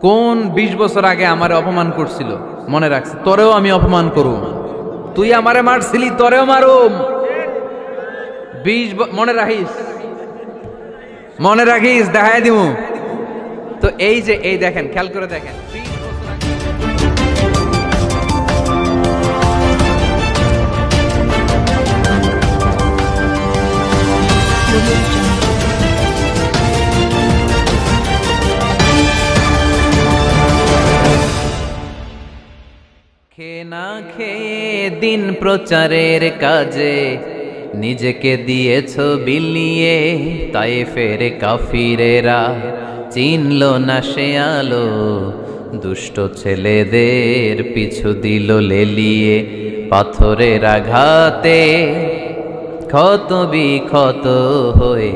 কোন 20 বছর আগে আমারে অপমান করছিল মনে রাখছে, তোরেও আমি অপমান করুম। তুই আমারে মারছিলি, তোরেও মারুম। 20 মনে রাখিস, দেখায় দিমু। তো এই যে এই দেখেন, খেয়াল করে দেখেন, 20 বছর আগে না খেয়ে দিন প্রচারের কাজে নিজেকে দিয়েছ বিলিয়ে, তায়েফের কাফিরেরা চিনল না সে আলো, দুষ্ট ছেলেদের পিছু দিল লেলিয়ে, পাথরের আঘাতে ক্ষত বিক্ষত হয়ে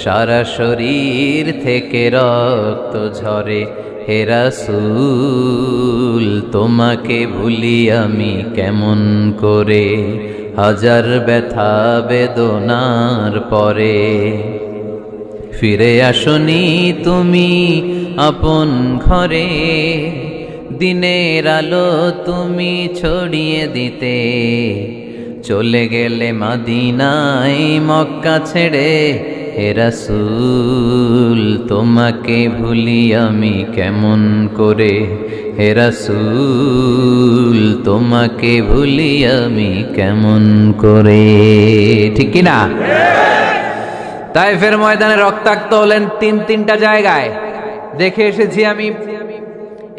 সারা শরীর থেকে রক্ত ঝরে। হে রাসূল তোমাকে ভুলি আমি কেমন করে, হাজার ব্যথা বেদনার পরে। ফিরে আসনি তুমি আপন ঘরে, দিনের আলো তুমি ছড়িয়ে দিতে, চলে গেলে মদিনায় মক্কা ছেড়ে। হে রাসূল তোমাকে ভুলি আমি কেমন করে, হে রাসূল তোমাকে ভুলি আমি কেমন করে। ঠিক কি না? তায়েফের ময়দানে রক্তাক্ত হলেন তিনটা জায়গায়, দেখে এসেছি আমি।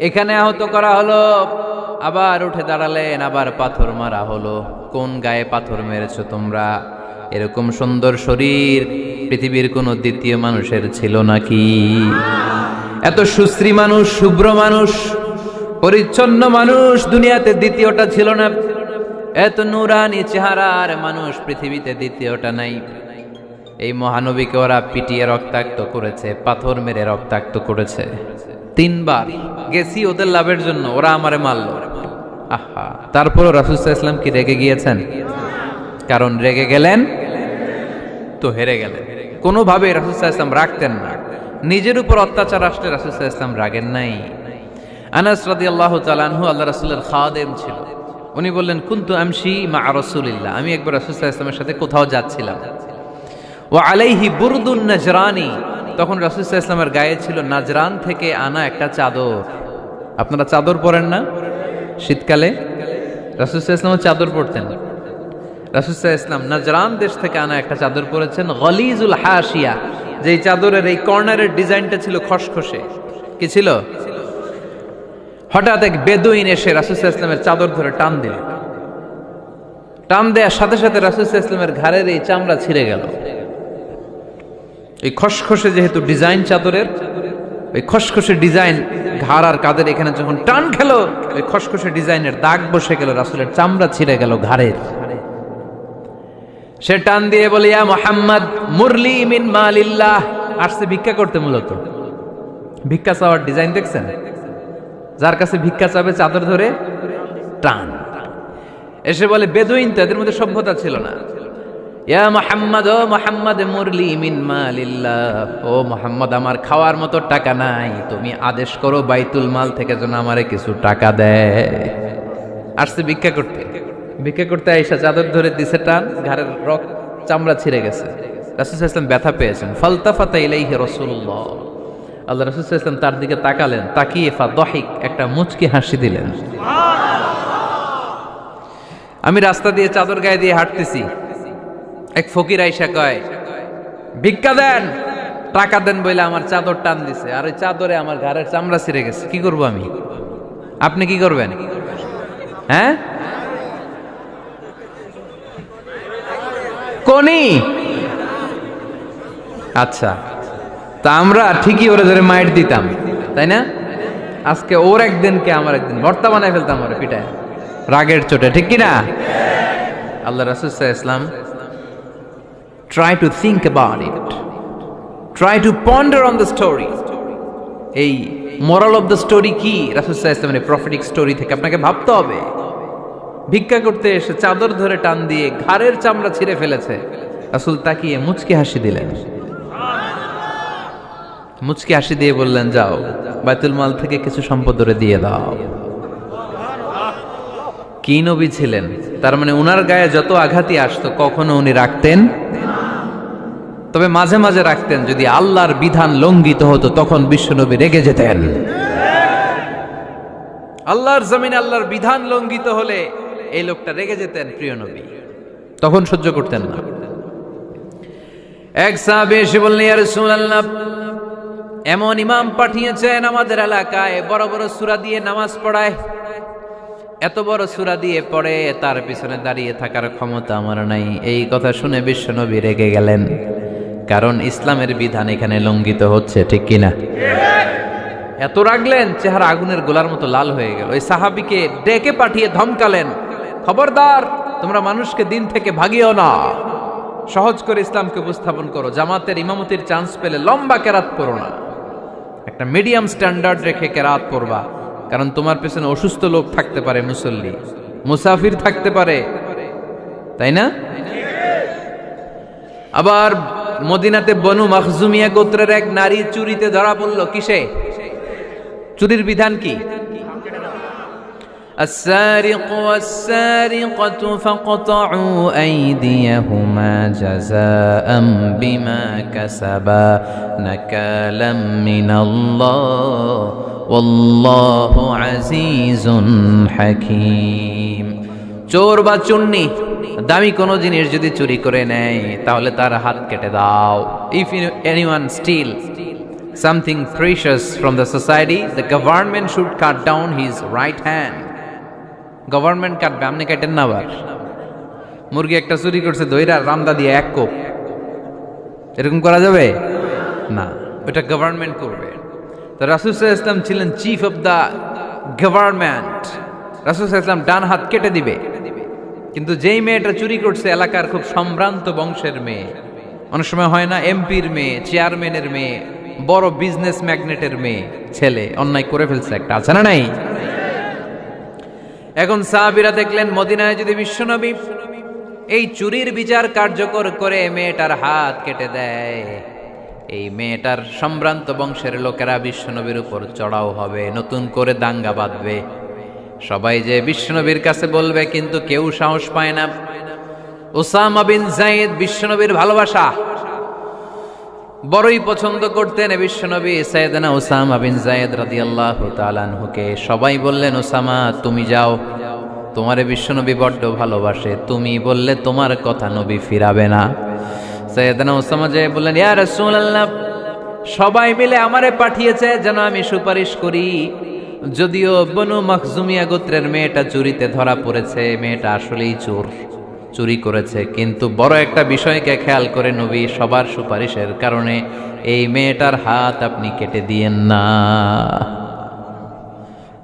এখানে আহত করা হলো, আবার উঠে দাঁড়ালেন, আবার পাথর মারা হলো। কোন গায়ে পাথর মেরেছো তোমরা? এরকম সুন্দর শরীর পৃথিবীর কোন দ্বিতীয় মানুষের ছিল নাকি? এত সুশ্রী মানুষ, শুভ্র মানুষ, পরিচ্ছন্ন মানুষ দুনিয়াতে দ্বিতীয়টা ছিল না। এত নুরানি চেহারার মানুষ পৃথিবীতে দ্বিতীয়টা নাই। এই মহানবীকে ওরা পিটিয়ে রক্তাক্ত করেছে, পাথর মেরে রক্তাক্ত করেছে। 3 বার গেছি ওদের লাভের জন্য, ওরা আমারে মারল। আহা, তারপরও রাসূল সাল্লাল্লাহু আলাইহি ওয়াসাল্লাম কি রেগে গিয়েছেন? কারণ রেগে গেলেন তো হেরে গেলেন। কোনোভাবে রাসূল সাল্লাল্লাহু আলাইহি ওয়াসাল্লাম রাখতেন না। নিজের উপর অত্যাচার আসলে রাসূল সাল্লাল্লাহু আলাইহি ওয়াসাল্লাম রাগেন নাই। আনাস রাদিয়াল্লাহু তাআলা আনহু আল্লাহ রাসূলের খাদেম ছিল। উনি বললেন, কুনতু আমশি মা রাসূলিল্লাহ, আমি একবার রাসূল সাল্লাল্লাহু আলাইহি ওয়াসাল্লামের সাথে কোথাও যাচ্ছিলাম। ওয়া আলাইহি বুরদুন নাজরানি, তখন রাসূল সাল্লাল্লাহু আলাইহি ওয়াসাল্লামের গায়ে ছিল নাজরান থেকে আনা একটা চাদর। আপনারা চাদর পরেন না? শীতকালে রাসূল সাল্লাল্লাহু আলাইহি ওয়াসাল্লাম চাদর পরতেন। রাসূল সাল্লাল্লাহু আলাইহি ওয়াসাল্লাম নাজরান দেশ থেকে আনা একটা চাদর পরেছেন, গলিজুল হাশিয়া, যেই চাদরের এই কর্নারের ডিজাইনটা ছিল খসখসে। কি ছিল? হঠাৎ এক বেদুইন এসে রাসূল সাল্লাল্লাহু আলাইহি ওয়াসাল্লামের চাদর ধরে টান দিল। টান দেওয়ার সাথে সাথে রাসূল সাল্লাল্লাহু আলাইহি ওয়াসাল্লামের ঘাড়ের এই চামড়া ছিঁড়ে গেল। এই খসখসে যেহেতু ডিজাইন চাদরের, ওই খসখসে ডিজাইন ঘাড় আর কাঁধের এখানে যখন টান খেলো, ওই খসখসে ডিজাইনের দাগ বসে গেল, রাসূলের চামড়া ছিঁড়ে গেল ঘাড়ের। সে টান দিয়ে বলে, ইয়া মুহাম্মদ মুরলি মিন মালিল্লাহ। আসছে ভিক্ষা করতে, মূলত ভিক্ষা চাওয়ার ডিজাইন দেখছেন? যার কাছে ভিক্ষা চাবে চাদর ধরে টান। এসে বলে, বেদুইন তো, এদের মধ্যে সভ্যতা ছিল না। ইয়া মুহাম্মদ, ও মুহাম্মদ মুরলি মিন মালিল্লাহ, ও মুহাম্মদ আমার খাওয়ার মতো টাকা নাই, তুমি আদেশ করো বাইতুল মাল থেকে যেন আমারে কিছু টাকা দেয়। আসছে ভিক্ষা করতে। ভিক্ষা করতে আইসা চাদর ধরে দিছে টান, ঘাড়ের রক্ত চামড়া ছিঁড়ে গেছে। রাসূল সাল্লাল্লাহু আলাইহি ওয়াসাল্লাম ব্যথা পেয়েছেন। ফালতাফাতা ইলাইহি রাসূলুল্লাহ, আল্লাহ রাসূল সাল্লাল্লাহু আলাইহি ওয়াসাল্লাম তার দিকে তাকালেন, তাকিয়ে ফাদহিক, একটা মুচকি হাসি দিলেন। আমি রাস্তা দিয়ে চাদর গায়ে দিয়ে হাঁটতেছি, এক ফকির আইসা কয়, ভিক্ষা দেন, টাকা দেন বলে আমার চাদর টান দিছে, আর ওই চাদরে আমার ঘাড়ের চামড়া ছিঁড়ে গেছে। কি করব আমি? আপনি কি করবেন? হ্যাঁ, কোনি? আচ্ছা, তা আমরা ঠিকই ওরে ধরে মাইট দিতাম, তাই না? আজকে ওর একদিনকে আমার একদিন ভর্তা বানায় ফেলতাম ওরে পিটায়, রাগের চোটে। ঠিক কিনা? আল্লাহ রাসূল সাল্লাল্লাহু আলাইহি ওয়াসাল্লাম try to think about it, try to ponder on the story. এই moral of the story কি? রাসূল সাল্লাল্লাহু আলাইহি ওয়াসাল্লামের প্রফেটিক স্টোরি থেকে আপনাকে ভাবতে হবে। ভিক্ষা করতে এসে চাদর ধরে টান দিয়ে ঘাড়ের চামড়া ছিঁড়ে ফেলেছে, রাসূল তাকিয়ে মুচকি হাসি দিলেন। মুচকি হাসি দিয়ে বললেন, যাও বাইতুল মাল থেকে কিছু সম্পদ ওরে দিয়ে দাও। কি নবী ছিলেন! তার মানে উনার গায়ে যত আঘাতই আসতো কখনো উনি রাখতেন, তবে মাঝে মাঝে রাখতেন। যদি আল্লাহর বিধান লঙ্ঘিত হতো তখন বিশ্বনবী রেগে যেতেন। আল্লাহর জমিনে আল্লাহর বিধান লঙ্ঘিত হলে এই লোকটা রেগে যেতেন প্রিয় নবী, তখন সহ্য করতেন না। এক সাহাবী এসে বললেন, ইয়া রাসূলুল্লাহ, এমন ইমাম পাঠিয়েছেন আমাদের এলাকায়, বড় বড় সূরা দিয়ে নামাজ পড়ায়, এত বড় সূরা দিয়ে পড়ে, তার পিছনে দাঁড়িয়ে থাকার ক্ষমতা আমার নাই। এই কথা শুনে বিশ্বনবী রেগে গেলেন, কারণ ইসলামের বিধান এখানে লঙ্ঘিত হচ্ছে, ঠিক কিনা? এত রাগলেন, চেহারা আগুনের গোলার মতো লাল হয়ে গেল। ওই সাহাবীকে ডেকে পাঠিয়ে ধমকালেন, খবরদার, তোমরা মানুষকে দিন থেকে ভাগিও না, সহজ করে ইসলামকে উপস্থাপন করো। জামাতের ইমামতির চান্স পেলে লম্বা কেরাত পড়ো না, একটা মিডিয়াম স্ট্যান্ডার্ড রেখে কেরাত পড়বা, কারণ তোমার পেছনে অসুস্থ লোক থাকতে পারে, মুসল্লি, মুসাফির থাকতে পারে, তাই না? আবার মদিনাতে বনু মাখজুমিয়া গোত্রের এক নারী চুরিতে ধরা পড়ল। কিসে? চুরির বিধান কি? السارق والسارقة فاقطعوا أيديهما جزاء بما كسبا نكالا من الله والله عزيز حكيم। চোর বা চুন্নি দামি কোনো জিনিস যদি চুরি করে নেয় তাহলে তার হাত কেটে দাও। If anyone steal something precious from the society, the government should cut down his right hand. Government কাটবে, আপনি কাটেন না। আবার মুরগি একটা চুরি করছে, দইরা রামদা দিয়ে এক কোপ, এরকম করা যাবে না, ওটা গভর্নমেন্ট করবে। তো রাসূল সাল্লাল্লাহু আলাইহি ওয়াসাল্লাম ছিলেন চিফ অফ দা গভর্নমেন্ট, রাসূল সাল্লাল্লাহু আলাইহি ওয়াসাল্লাম ডান হাত কেটে দিবে। কিন্তু যেই মেয়েটা চুরি করছে এলাকার খুব সম্ভ্রান্ত বংশের মেয়ে, অনেক সময় হয় না এমপির মেয়ে, চেয়ারম্যানের মেয়ে, বড় বিজনেস ম্যাগনেটের মেয়ে, ছেলে অন্যায় করে ফেলছে একটা, আছে না নাই? এখন সাহাবীরা দেখলেন মদিনায় যদি বিশ্বনবী এই চুরির বিচার কার্যকর করে মেয়েটার হাত কেটে দেয়, এই মেয়েটার সম্ভ্রান্ত বংশের লোকেরা বিশ্বনবীর উপর চড়াও হবে, নতুন করে দাঙ্গা বাঁধবে, সবাই যে বিশ্বনবীর কাছে বলবে, কিন্তু কেউ সাহস পায় না। উসামা বিন যায়েদ বিশ্বনবীর ভালোবাসা বড়ই পছন্দ করতেন বিশ্বনবী। সাইয়েদনা উসামা বিন যায়েদ রাদিয়াল্লাহু তাআলা আনহুকে সবাই বললেন, উসামা তুমি যাও, তোমারে বিশ্বনবী বড্ড ভালোবাসে, তুমি বললে তোমার কথা নবী ফিরাবে না। সাইয়েদনা উসামা যে বললেন, ইয়া রাসূলুল্লাহ, সবাই মিলে আমারে পাঠিয়েছে যেন আমি সুপারিশ করি, যদিও বনু মাখজুমিয়া গোত্রের মেয়েটা চুরিতে ধরা পড়েছে, মেয়েটা আসলেই চোর, চুরি করেছে, কিন্তু বড় একটা বিষয়কে খেয়াল করে নবী সবার সুপারিশের কারণে এই মেয়েটার হাত আপনি কেটে দিয়েন না।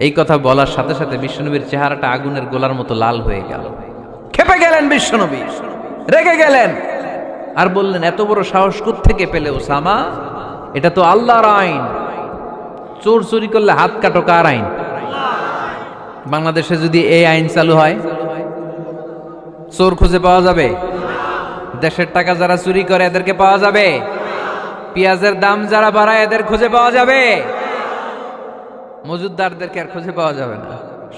এই কথা বলার সাথে সাথে বিশ্বনবীর চেহারাটা আগুনের গোলার মতো লাল হয়ে গেল, ক্ষেপে গেলেন বিশ্বনবী, রেগে গেলেন, আর বললেন, এত বড় সাহস কোত্থেকে পেলে উসামা? এটা তো আল্লাহর আইন, চোর চুরি করলে হাত কাটো, কার আইন? বাংলাদেশে যদি এই আইন চালু হয়, চোর খুঁজে পাওয়া যাবে? দেশের টাকা যারা চুরি করে এদেরকে পাওয়া যাবে? পেঁয়াজের দাম যারা বাড়ায় এদের খুঁজে পাওয়া যাবে? মজুদদারদেরকে আর খুঁজে পাওয়া যাবে না,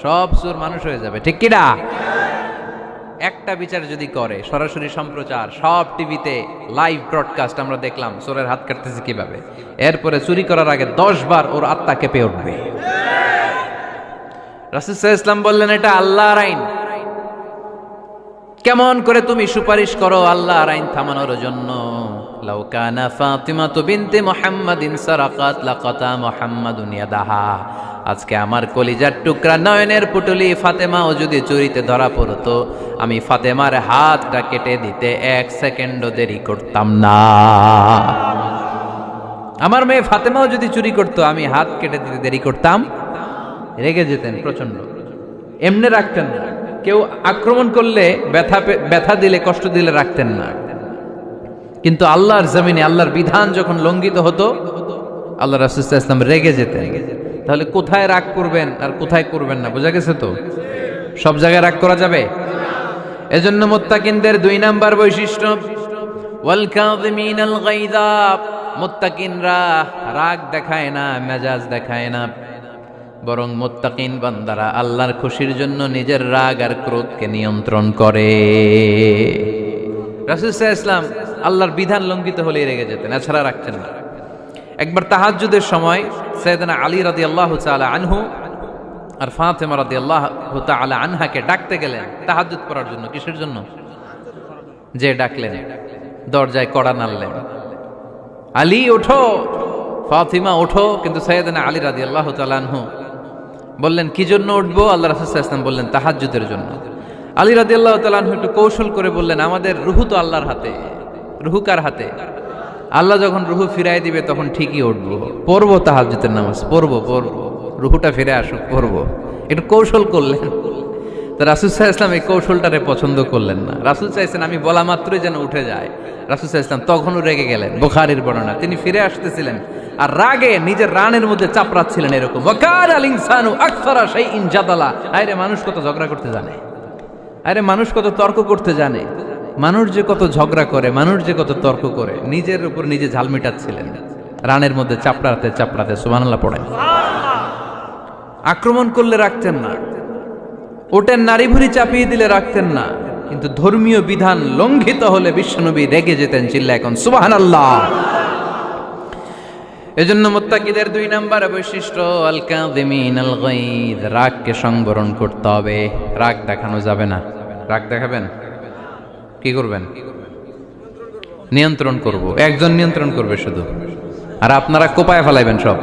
সব চোর মানুষ হয়ে যাবে, ঠিক কিনা? একটা বিচার যদি করে, সরাসরি সম্প্রচার, সব টিভিতে লাইভ ব্রডকাস্ট আমরা দেখলাম চোরের হাত কাটতেছে কিভাবে, এরপরে চুরি করার আগে 10 বার ওর আত্মা কেঁপে উঠবে। রাসূল সাল্লাল্লাহু আলাইহি ওয়াসাল্লাম বললেন, এটা আল্লাহর আইন, কেমন করে তুমি সুপারিশ করো আল্লাহর আইন থামানোর জন্য? লাউ কানা ফাতিমাতু বিনতে মুহাম্মাদিন সারাকাত লাকাতা মুহাম্মাদুন ইয়াদাহা। আজকে আমার কলিজার টুকরা নয়নের পুটুলি ফাতেমাও যদি চুরিতে ধরা পড়তো, আমি ফাতেমার হাতটা কেটে দিতে 1 সেকেন্ডও দেরি করতাম না। আমার মেয়ে ফাতেমাও যদি চুরি করতো, আমি হাত কেটে দিতে দেরি করতাম? রেগে যেতেন প্রচন্ড, এমনি রাখতেন না। কেউ আক্রমণ করলে, ব্যথা দিলে, কষ্ট দিলে রাখতেন না। কিন্তু আল্লাহর জমিনে আল্লাহর বিধান যখন লঙ্ঘিত হতো, আল্লাহ রাসূল সাল্লাল্লাহু আলাইহি ওয়াসাল্লাম রেগে যেতেন। তাহলে কোথায় রাগ করবেন আর কোথায় করবেন না বোঝা গেছে তো? সব জায়গায় রাগ করা যাবে? এজন্য মুত্তাকিনদের 2 নাম্বার বৈশিষ্ট্য, ওয়াল কাযিমিনাল গায়যা, মুত্তাকিনরা রাগ দেখায় না, মেজাজ দেখায় না, বরং মুত্তাকিন বান্দারা আল্লাহর খুশির জন্য নিজের রাগ আর ক্রোধকে নিয়ন্ত্রণ করে। রাসূল সাল্লাল্লাহু আলাইহি ওয়াসাল্লাম আল্লাহর বিধান লঙ্ঘিত হলে রেগে যেতেন, এছাড়া রাখতেন না। একবার তাহাজ্জুদের সময় সাইয়েদনা আলী রাদিয়াল্লাহু তাআলা আনহু আর ফাতেমা রাদিয়াল্লাহু তাআলা আনহাকে ডাকতে গেলেন তাহাজ্জুদ পড়ার জন্য। কিসের জন্য? যে ডাকলেন, দরজায় কড়া নাড়লেন, আলী ওঠো, ফাতিমা ওঠো। কিন্তু সাইয়েদনা আলী রাদিয়াল্লাহু তাআলা আনহু বললেন কি জন্য উঠবো? আল্লাহ রাসূল সাল্লাল্লাহু আলাইহি ওয়াসাল্লাম বললেন তাহাজ্জুদের জন্য। আলী রাদিয়াল্লাহু তাআলা আনহু একটু কৌশল করে বললেন, আমাদের রুহু তো আল্লাহর হাতে। রুহু কার হাতে? আল্লাহ যখন রুহু ফিরাই দিবে তখন ঠিকই উঠবো, পড়বো তাহাজ্জুদের নামাজ, পড়বো, রুহুটা ফিরে আসুক, পড়বো। একটু কৌশল করলেন। তো রাসূল সাল্লাল্লাহু আলাইহি ওয়াসাল্লাম এই কৌশলটারে পছন্দ করলেন না। রাসূল চাইছেন আমি বলা মাত্রই যেন উঠে যায়। রাসূল সাল্লাল্লাহু আলাইহি ওয়াসাল্লাম তখনও রেগে গেলেন। বুখারীর বর্ণনা, তিনি ফিরে আসতেছিলেন আর রাগে নিজের রানের মধ্যে চাপড়াচ্ছিলেন এরকম, ওয়াকানাল ইনসানু আকসারা শাইইন জাদালা। আরে মানুষ কত ঝগড়া করতে জানে, আরে মানুষ কত তর্ক করতে জানে, মানুষ যে কত ঝগড়া করে, মানুষ যে কত তর্ক করে, নিজের উপর নিজে ঝাল মিটাচ্ছিলেন রানের মধ্যে চাপড়াতে চাপড়াতে। সুবহানাল্লাহ পড়েন। আক্রমণ করলে রাখতেন না, ওটের নারী ভুঁড়ি চাপিয়ে দিলে রাখতেন না, কিন্তু ধর্মীয় বিধান লঙ্ঘিত হলে বিশ্বনবী রেগে যেতেন। চিল্লা এখন সুবহানাল্লাহ। এজন্য মুত্তাকিদের 2 নাম্বার বৈশিষ্ট্য আল কাযিমিনাল গায়দ, রাগকে সংবরণ করতে হবে, রাগ দেখানো যাবে না। রাগ দেখাবেন, কি করবেন? নিয়ন্ত্রণ করব। একজন নিয়ন্ত্রণ করবে শুধু, আর আপনারা কোপায় ফেলাইবেন সব।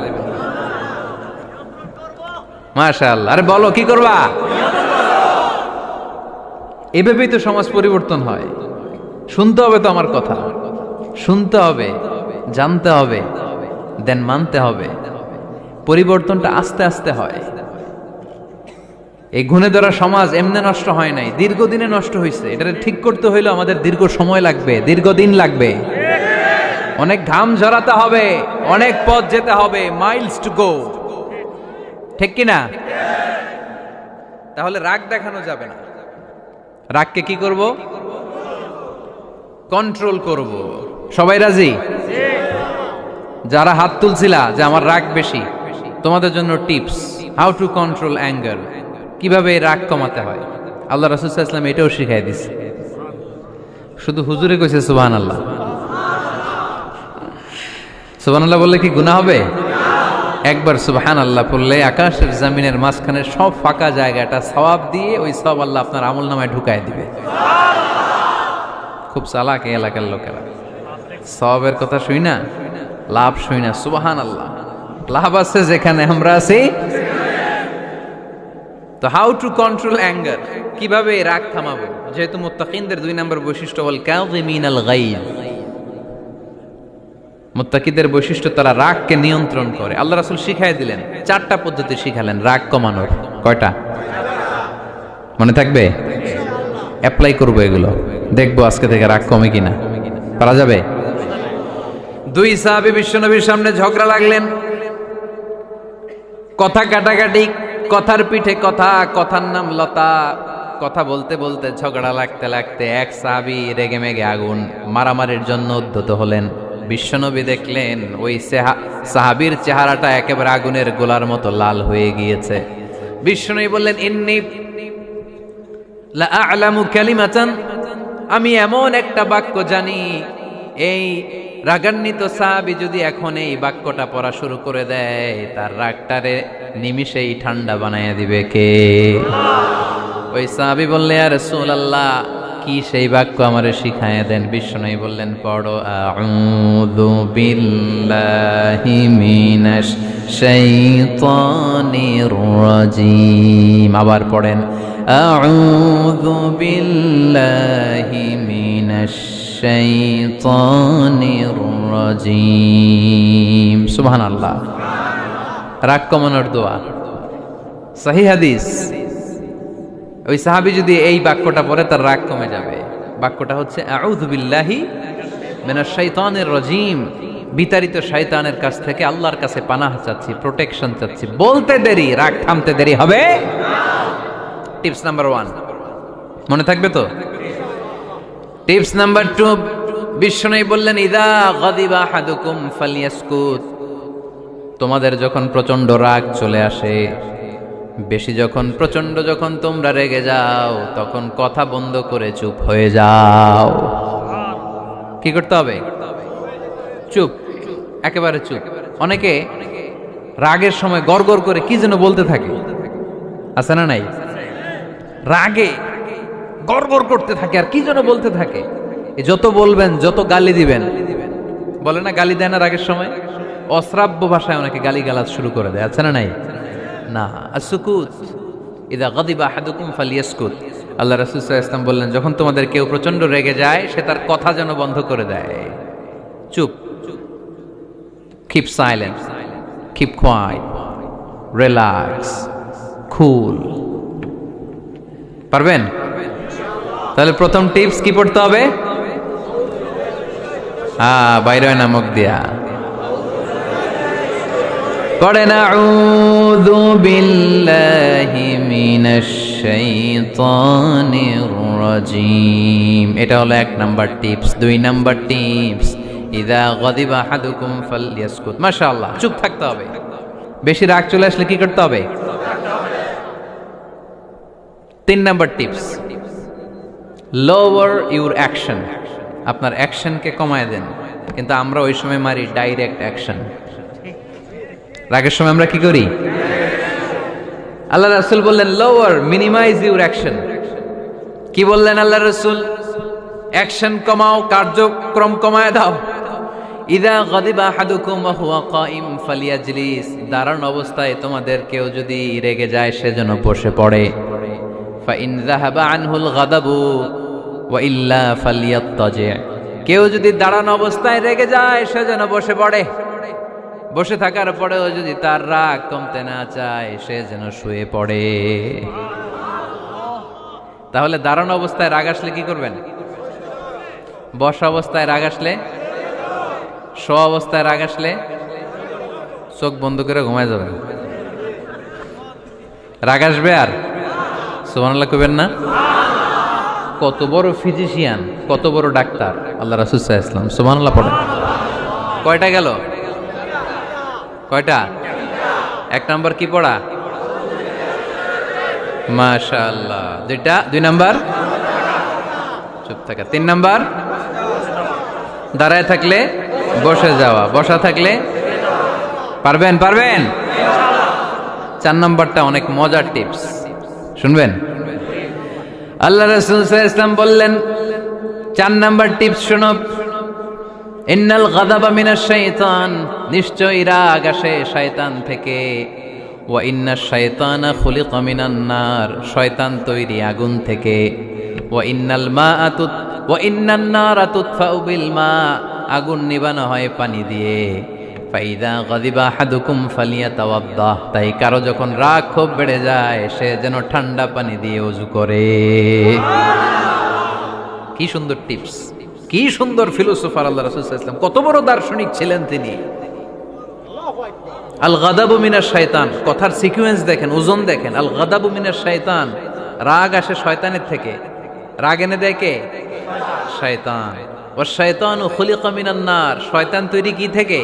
মাশাআল্লাহ। আরে বলো কি করবা? এভাবেই তো সমাজ পরিবর্তন হয়। শুনতে হবে তো আমার কথা, শুনতে হবে, জানতে হবে, দেন মানতে হবে। পরিবর্তনটা আস্তে আস্তে হয়। এই গুণে ধরা সমাজ এমনি নষ্ট হয় নাই, দীর্ঘদিনে নষ্ট হয়েছে। এটা ঠিক করতে হইলে আমাদের দীর্ঘ সময় লাগবে, দীর্ঘদিন লাগবে, অনেক ঘাম ঝরাতে হবে, অনেক পথ যেতে হবে, মাইলস টু গো। ঠিক কিনা? তাহলে রাগ দেখানো যাবে না। রাগকে কি করব? কন্ট্রোল করব। সবাই রাজি? যারা হাত তুলছিলা যে আমার রাগ বেশি, তোমাদের জন্য tips, how to control anger, কিভাবে রাগ কমাতে হয়। আল্লাহ রাসূল সাল্লাল্লাহু আলাইহি ওয়াসাল্লাম এটাও শিখাই দিছে। শুধু হুজুরে কইছে সুবহানাল্লাহ। সুবহানাল্লাহ বললে কি গুনাহ হবে? একবার সুবহানাল্লাহ পড়লে আকাশের জমিনের মাঝখানে সব ফাঁকা জায়গাটা সওয়াব দিয়ে ওই সওয়াব আল্লাহ আপনার আমলনামায় ঢুকায় দিবে। খুব চালাক এই এলাকার লোকেরা, সওয়াবের কথা শুই না, লাভ শুই না। সুবহানাল্লাহ, লাভ আছে যেখানে আমরা আছি। তো হাউ টু কন্ট্রোল অ্যাঙ্গার, কিভাবে রাগ থামাবো? যেহেতু মুত্তাকিনদের 2 নম্বর বৈশিষ্ট্য হল কাযিমিনাল গায়দ, মুত্তাকিদের বৈশিষ্ট্য তারা রাগকে নিয়ন্ত্রণ করে। আল্লাহ রাসূল শিখাই দিলেন, 4টা পদ্ধতি শিখালেন রাগ কমানোর। কয়টা মনে থাকবে? অ্যাপ্লাই করবো এগুলো, দেখবো আজকে থেকে রাগ কমে কিনা। পারা যাবে? 2 সাহাবী বিশ্বনবীর সামনে ঝগড়া লাগলেন, কথা কাটাকাটি, কথার পিঠে কথা, কথার নাম লতা। কথা বলতে বলতে ঝগড়া লাগতে লাগতে এক সাহাবী রেগে মেগে আগুন, মারামারির জন্য উদ্যত হলেন। বিশ্বনবী দেখলেন ওই সাহাবীর চেহারাটা একেবারে আগুনের গোলার মতো লাল হয়ে গিয়েছে। বিশ্বনবী বললেন, ইন্নী লা আ'লামু কালিমাতান, আমি এমন একটা বাক্য জানি, এই রাগান্বিত সাহাবী যদি এখন এই বাক্যটা পড়া শুরু করে দেয়, তার রাগটারে নিমিষেই ঠান্ডা বানাইয়া দিবে কে? ওই সাহাবী বললেন, ইয়া রাসূলুল্লাহ, কি সেই বাক্য আমারে শিখাইয়া দেন। বিশ্বনবী বললেন, পড়ো আউযু বিল্লাহি মিনাশ শাইতানির রাজিম। আবার পড়েন আউযু বিল্লাহি মিনাশ শাইতানির রাজিম। সুবহানাল্লাহ। রাগ কমানোর দোয়া, সহিহ হাদিস। ওই সাহাবী যদি এই বাক্যটা পড়ে তার রাগ কমে যাবে। বাক্যটা হচ্ছে আউযু বিল্লাহি মিনাশ শাইতানির রাজিম, বিতাড়িত শয়তানের কাছ থেকে আল্লাহর কাছে পানাহ চাচ্ছি, প্রোটেকশন চাচ্ছি। বলতে দেরি, রাগ থামতে দেরি হবে না। টিপস নাম্বার 1 মনে থাকবে তো? টিপস নাম্বার 2, বিশ্বনবী বললেন, ইদা গাদিবা আহাদুকুম ফালিয়াসকুত, তোমাদের যখন প্রচন্ড রাগ চলে আসে, বেশি যখন প্রচন্ড যখন তোমরা রেগে যাও, তখন কথা বন্ধ করে চুপ হয়ে যাও। কি করতে হবে? চুপ, একেবারে চুপ। অনেকে রাগের সময় গড়গড় করে কি যেন বলতে থাকে, আছে না নাই? রাগে গড়গড় করতে থাকে আর কি যেন বলতে থাকে। যত বলবেন, যত গালি দিবেন, বলে না গালি দেয় না রাগের সময়, অশ্রাব্য ভাষায় অনেকে গালি গালাজ শুরু করে দেয়, আছে না নাই? না, আসুকুত, ইদা গাদিবা আহাদুকুম ফালিয়াসকুত। আল্লাহ রাসূল সাল্লাল্লাহু আলাইহি ওয়াসাল্লাম বললেন, যখন তোমাদের কেউ প্রচন্ড রেগে যায়, সে তার কথা যেন বন্ধ করে দেয়। চুপ, keep silent, keep quiet, relax, cool. পারবেন? তাহলে প্রথম টিপস কি পড়তে হবে? বাইরে নামক দিয়া পড়েন, আউযু বিল্লাহি মিনাশ শাইতানির রাজীম। এটা হলো 1 নাম্বার টিপস। 2 নাম্বার টিপস, ইযা গাদিবা আহাদুকুম ফালইয়াসকুত। মাশাআল্লাহ, চুপ থাকতে হবে। বেশি রাগ চলে আসলে কি করতে হবে? 3 number tips, lower your action. আপনার অ্যাকশনকে কমায় দেন। কিন্তু আমরা ওই সময় মারি ডাইরেক্ট অ্যাকশন। রাগের সময় আমরা কি করি? আল্লাহ রাসূল বললেন, লোয়ার, মিনিমাইজ ইউর অ্যাকশন। কি বললেন আল্লাহ রাসূল? অ্যাকশন কমাও, কার্যক্রম কমায় দাও। ইদা গাদিবা আহাদুকুম ওয়া হুয়া কাইম ফালিয়াজলিস, দাঁড়ানো অবস্থায় তোমাদের কেউ যদি রেগে যায়, সে যেন বসে পড়ে। ফাইন যাহাবা আনহুল গাদাবু ওয়া ইল্লা ফালিয়াত্তাজি, কেউ যদি দাঁড়ানো অবস্থায় রেগে যায়, সে যেন বসে পড়ে। বসে থাকার পরেও যদি তার রাগ কমতে না চায়, সে যেন শুয়ে পড়ে। তাহলে দাঁড়ানো অবস্থায় রাগ আসলে কি করবেন? বসা অবস্থায় রাগ আসলে, শোয়া অবস্থায় রাগ আসলে চোখ বন্ধ করে ঘুমায় যাবেন। রাগ আসবে আর সুবহানাল্লাহ কইবেন না? কত বড় ফিজিশিয়ান, কত বড় ডাক্তার আল্লাহ রাসূল সাল্লাল্লাহু আলাইহি ওয়াসাল্লাম। সুবহানাল্লাহ পড়েন। কয়টা গেল? কয়টা? 1 নাম্বার কি পড়া? মাশাআল্লাহ। 2 নাম্বার চুপ থাকা। 3 নাম্বার দাঁড়ায় থাকলে বসে যাওয়া, বসা থাকলে পারবেন? 4 নাম্বারটা অনেক মজার টিপস, শুনবেন? আল্লাহ রাসূল সাল্লাল্লাহু আলাইহি ওয়াসাল্লাম বললেন, 4 নাম্বার টিপস শোনো, ইন্নাল গাদাবা মিনাশ শাইতান, নিশ্চয়ই রাগ আসে শয়তান থেকে। ওয়া ইন্নাশ শাইতানা খুলিকা মিনান নার, শয়তান তৈরি আগুন থেকে। ওয়া ইন্নান নারা তুতফাউ বিল মা, আগুন নিবানো হয় পানি দিয়ে। ফাইদা গাদিবা আহাদুকুম ফালিয়াতাওয়াদ্দাহ, তাই কারো যখন রাগ খুব বেড়ে যায়, সে যেন ঠান্ডা পানি দিয়ে ওযু করে। কি সুন্দর টিপস, কি সুন্দর ফিলোসোফার আল্লাহ রাসূল সাল্লাল্লাহু আলাইহি ওয়াসাল্লাম, কত বড় দার্শনিক ছিলেন তিনি। আল গাদাবু মিনাশ শাইতান, কথার সিকোয়েন্স দেখেন, ওজন দেখেন। আল গাদাবু মিনাশ শাইতান, রাগ আসে শয়তানের থেকে। রাগ এনে দেয় কে? শয়তান। ওয়া শাইতানু খুলিকা মিনান নার, শয়তান তৈরি কি থেকে?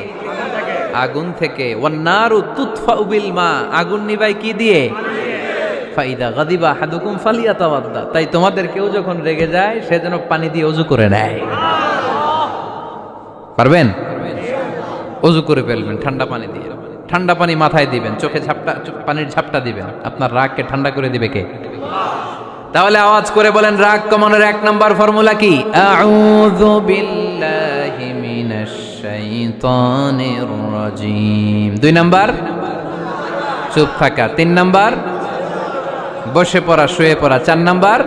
আগুন থেকে। ওয়ান নারু তুতফাউ বিল মা, আগুন নিবাই কি দিয়ে? ফাইদা গাদিবা আহাদুকুম ফালিয়াতাওয়াদ্দা, তাই তোমাদের কেউ যখন রেগে যায়, সে যেন পানি দিয়ে ওযু করে নেয়। পারবেন? ওযু করে ফেলবেন ঠান্ডা পানি দিয়ে। ঠান্ডা পানি মাথায় দিবেন, চোখে পানির ঝাপটা দিবেন। আপনার রাগকে ঠান্ডা করে দিবে কে? তাহলে আওয়াজ করে বলেন, রাগ কমানোর 1 নাম্বার ফর্মুলা কি? আউযু বিল্লাহি মিনাশ শাইতানির রাজীম। 2 নাম্বার চুপ থাকা। 3 নাম্বার বসে পড়া, শুয়ে পড়া। 4 নাম্বার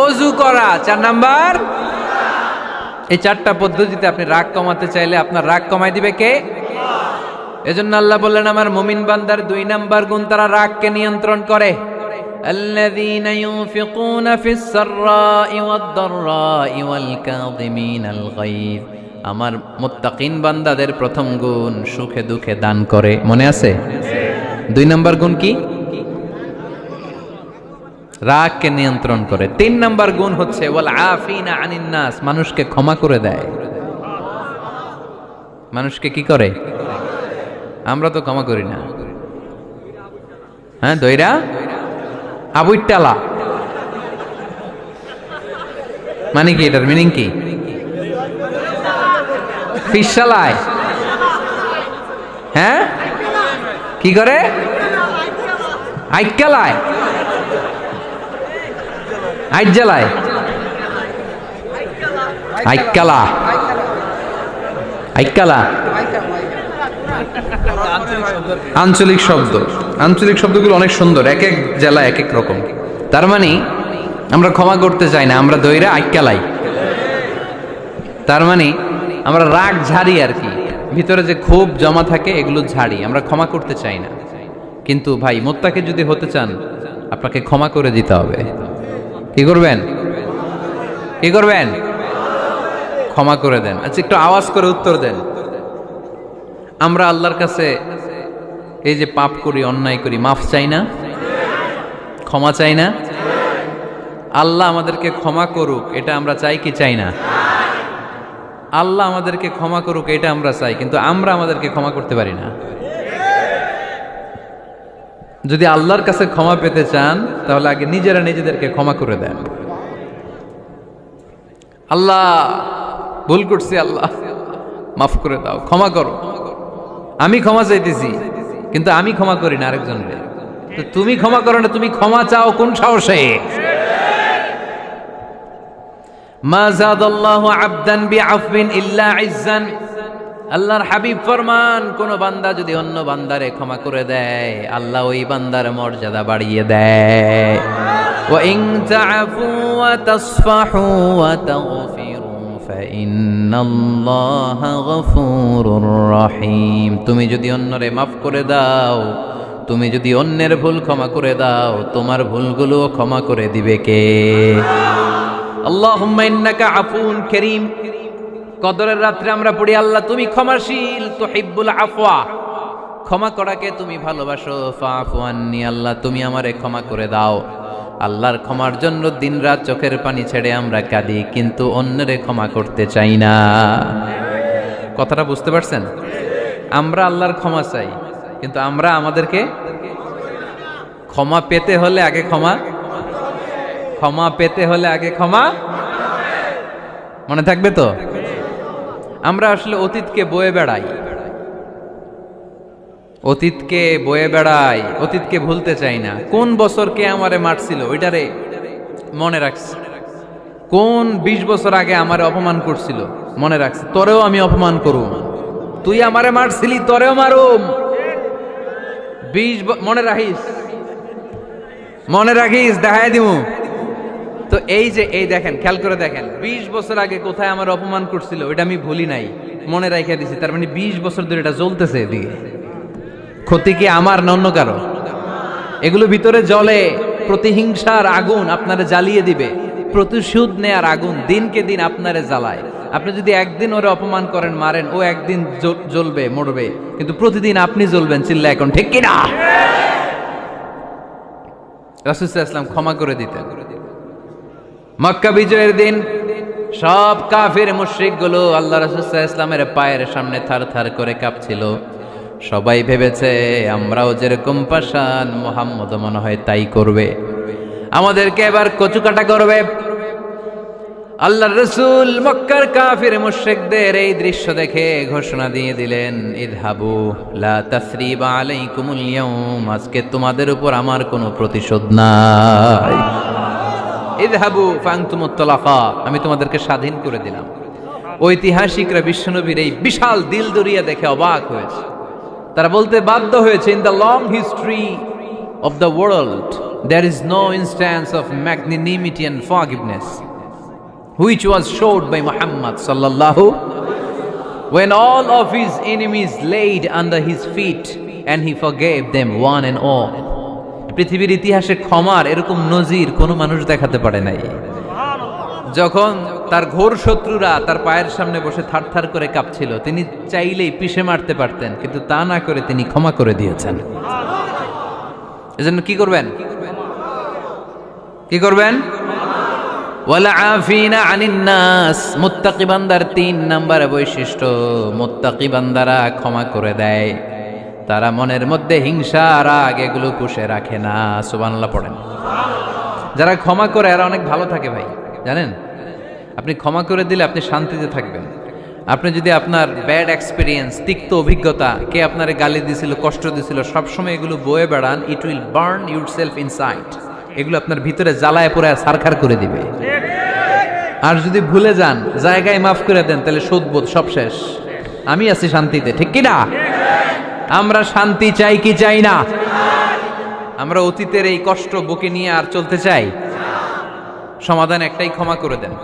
ওযু করা। 4 নাম্বার। এই 4টা পদ্ধতিতে আপনি রাগ কমাতে চাইলে আপনার রাগ কমায় দিবে কে? এজন্য আল্লাহ বললেন, আমার মুমিন বান্দার 2 নাম্বার গুণ, তারা রাগকে নিয়ন্ত্রণ করে। আল্লাযীনা ইউনফিকুনা ফিস সাররাই ওয়াদ দাররাই ওয়াল কাযিমিনাল গায়য, আমার মুত্তাকিন বান্দাদের প্রথম গুণ সুখে দুঃখে দান করে। মনে আছে? 2 নাম্বার গুণ কি? রাগকে নিয়ন্ত্রণ করে। 3 নাম্বার গুণ হচ্ছে ওয়াল আফিনা আনিন নাস, মানুষকে ক্ষমা করে দেয়। মানুষকে কি করে? আমরা তো ক্ষমা করি না। হ্যাঁ, দইরা আবুইটালা মানে কি? এটার মিনিং কি? ফিশালায়। হ্যাঁ, কি করে? আইকালায়, আইজ্জালায়, আইকালা, আইকালা আঞ্চলিক শব্দ। আঞ্চলিক শব্দগুলো অনেক সুন্দর, এক এক জেলা এক এক রকম। তার মানে আমরা ক্ষমা করতে চাই না, আমরা দইরা আইকালাই। তার মানে আমরা রাগ ঝাড়ি আর কি, ভিতরে যে ক্ষোভ জমা থাকে এগুলো ঝাড়ি, আমরা ক্ষমা করতে চাই না। কিন্তু ভাই মোত্তাকি যদি হতে চান আপনাকে ক্ষমা করে দিতে হবে। কি করবেন? কি করবেন? ক্ষমা করে দেন। আচ্ছা, একটু আওয়াজ করে উত্তর দেন। আমরা আল্লাহর কাছে এই যে পাপ করি, অন্যায় করি, মাফ চাই না? ক্ষমা চাই না? আল্লাহ আমাদেরকে ক্ষমা করুক, এটা আমরা চাই কি চাই না? আল্লাহ আমাদেরকে ক্ষমা করুক এটা আমরা চাই, কিন্তু আমরা আমাদেরকে ক্ষমা করতে পারি না। যদি আল্লাহর কাছে ক্ষমা পেতে চান তাহলে আগে নিজেরা নিজেদেরকে ক্ষমা করে দেন। আল্লাহ ভুল করছি, আল্লাহ মাফ করে দাও, ক্ষমা করো। আমি ক্ষমা চাইতেছি কিন্তু আমি ক্ষমা করি না আরেকজনকে। তো তুমি ক্ষমা করো না, তুমি ক্ষমা চাও কোন সাহসে? মা যাদাল্লাহু আবদান বিআফবিন ইল্লা ইজ্জান। আল্লাহর হাবিব ফরমান, কোন বান্দা যদি অন্য বান্দারে ক্ষমা করে দেয় আল্লাহ ওই বান্দার মর্যাদা বাড়িয়ে দেয়। ওয়া ইন তা'ফু ওয়া তাসফাহু ওয়া তাগফিরু ফাইন্নাল্লাহা গফুরুর রহিম। তুমি যদি অন্যরে মাফ করে দাও, তুমি যদি অন্যের ভুল ক্ষমা করে দাও, তোমার ভুলগুলোও ক্ষমা করে দিবে কে? আল্লাহুম্মা ইন্নাকা আফুন কারীম। কদরের রাত্রে আমরা পড়ি, আল্লাহ তুমি ক্ষমাশীল, তুহিব্বুল আফওয়া, ক্ষমা করাকে তুমি ভালোবাসো। ফাআফু আন্নি, আল্লাহ তুমি আমারে ক্ষমা করে দাও। আল্লাহর ক্ষমার জন্য দিনরাত চোখের পানি ছেড়ে আমরা কাঁদি, কিন্তু অন্যরে ক্ষমা করতে চাই না। কথাটা বুঝতে পারছেন? আমরা আল্লাহর ক্ষমা চাই, কিন্তু আমরা আমাদেরকে ক্ষমা পেতে হলে আগে ক্ষমা, ক্ষমা পেতে হলে আগে ক্ষমা। মনে থাকবে তো? আমরা আসলে অতীতকে বয়ে বেড়াই, অতীতকে বয়ে বেড়াই, অতীতকে ভুলতে চাই না। কোন বছর কে আমারে মারছিল ওইটারে মনে রাখছি। কোন 20 বছর আগে আমারে অপমান করছিল মনে রাখছি, তোরেও আমি অপমান করুম। তুই আমারে মারছিলি, তোরেও মারুম। 20 মনে রাখিস, মনে রাখিস, দেখাই দিমু। তো এই যে এই দেখেন, খেয়াল করে দেখেন, 20 বছর আগে কোথায় আমার অপমান করছিল ওইটা আমি ভুলি নাই, মনে রাখিয়া দিছি। তার মানে 20 বছর ধরে এটা জ্বলতেছে এদিকে। ক্ষতি কি আমার না অন্য কারো? এগুলো ভিতরে জ্বলে, প্রতিহিংসার আগুন আপনারে জ্বালিয়ে দিবে। প্রতিশোধ নেয়ার আগুন দিনকে দিন আপনারে জ্বালায়। আপনি যদি একদিন ওরে অপমান করেন, মারেন, ও একদিন জ্বলবে, মরবে, কিন্তু প্রতিদিন আপনি জ্বলবেন। চিল্লা এখন ঠিক কিনা? রাসূল সাল্লাল্লাহু আলাইহি ওয়াসাল্লাম ক্ষমা করে দিতেন। মক্কা বিজয়ের দিন সব কাফির মুশরিক গুলো আল্লাহ রাসূল সাল্লাল্লাহু আলাইহি ওয়াসাল্লামের পায়ের সামনে থার থার করে কাঁপছিল। সবাই ভেবেছে আমরাও যেরকম পাষাণ, মুহাম্মদ মনে হয় তাই করবে, আমাদেরকে এবার কচুকাটা করবে। আল্লাহর রাসূল মক্কার কাফির মুশরিকদের এই দৃশ্য দেখে ঘোষণা দিয়ে দিলেন, ইযহাবু লা তাসরিবা আলাইকুমুল ইয়াউম, আজকে তোমাদের উপর আমার কোনো প্রতিশোধ নাই। ইযহাবু ফাআনতুমুত তালাকা, আমি তোমাদেরকে স্বাধীন করে দিলাম। ঐতিহাসিকরা বিশ্বনবীর এই বিশাল দিলদরিয়া দেখে অবাক হয়েছে। তারা বলতে বাধ্য হয়েছে, in the long history of the world there is no instance of magnanimity and forgiveness which was showed by Muhammad sallallahu, when all of his enemies laid under his feet and he forgave them one and all. পৃথিবীর ইতিহাসে ক্ষমার এরকম নজির কোনো মানুষ দেখাতে পারে নাই। যখন তার ঘোর শত্রুরা তার পায়ের সামনে বসে থারথার করে কাঁপছিল, তিনি চাইলেই পিষে মারতে পারতেন, কিন্তু তা না করে তিনি ক্ষমা করে দিয়েছেন। এজন্য কি করবেন? কি করবেন? ওয়ালা আফিনা আনিন নাস, মুত্তাকি বান্দার 3 নাম্বার বৈশিষ্ট্য, মুত্তাকি বান্দারা ক্ষমা করে দেয়। তারা মনের মধ্যে হিংসা রাগ এগুলো পুষে রাখে না। সুবহানাল্লাহ পড়েন। যারা ক্ষমা করে এরা অনেক ভালো থাকে ভাই, জানেন? আপনি ক্ষমা করে দিলে আপনি শান্তিতে থাকবেন। আপনি যদি আপনার ব্যাড এক্সপিরিয়েন্স, তিক্ত অভিজ্ঞতা, কে আপনারে গালি দিছিল, কষ্ট দিছিল, সবসময় এগুলো বয়ে বেড়ান, it will burn your self inside. এগুলো আপনার ভিতরে জ্বালায় পড়ে সারখার করে দিবে। আর যদি ভুলে যান, জায়গায় মাফ করে দেন, তাহলে শোধবোধ সব শেষ। আমি আছি শান্তিতে, ঠিক কি না? আমরা শান্তি চাই কি চাই না? আমরা অতীতের এই কষ্ট বুকে নিয়ে আর চলতে চাই? সমাধান একটাই, ক্ষমা করে দেন।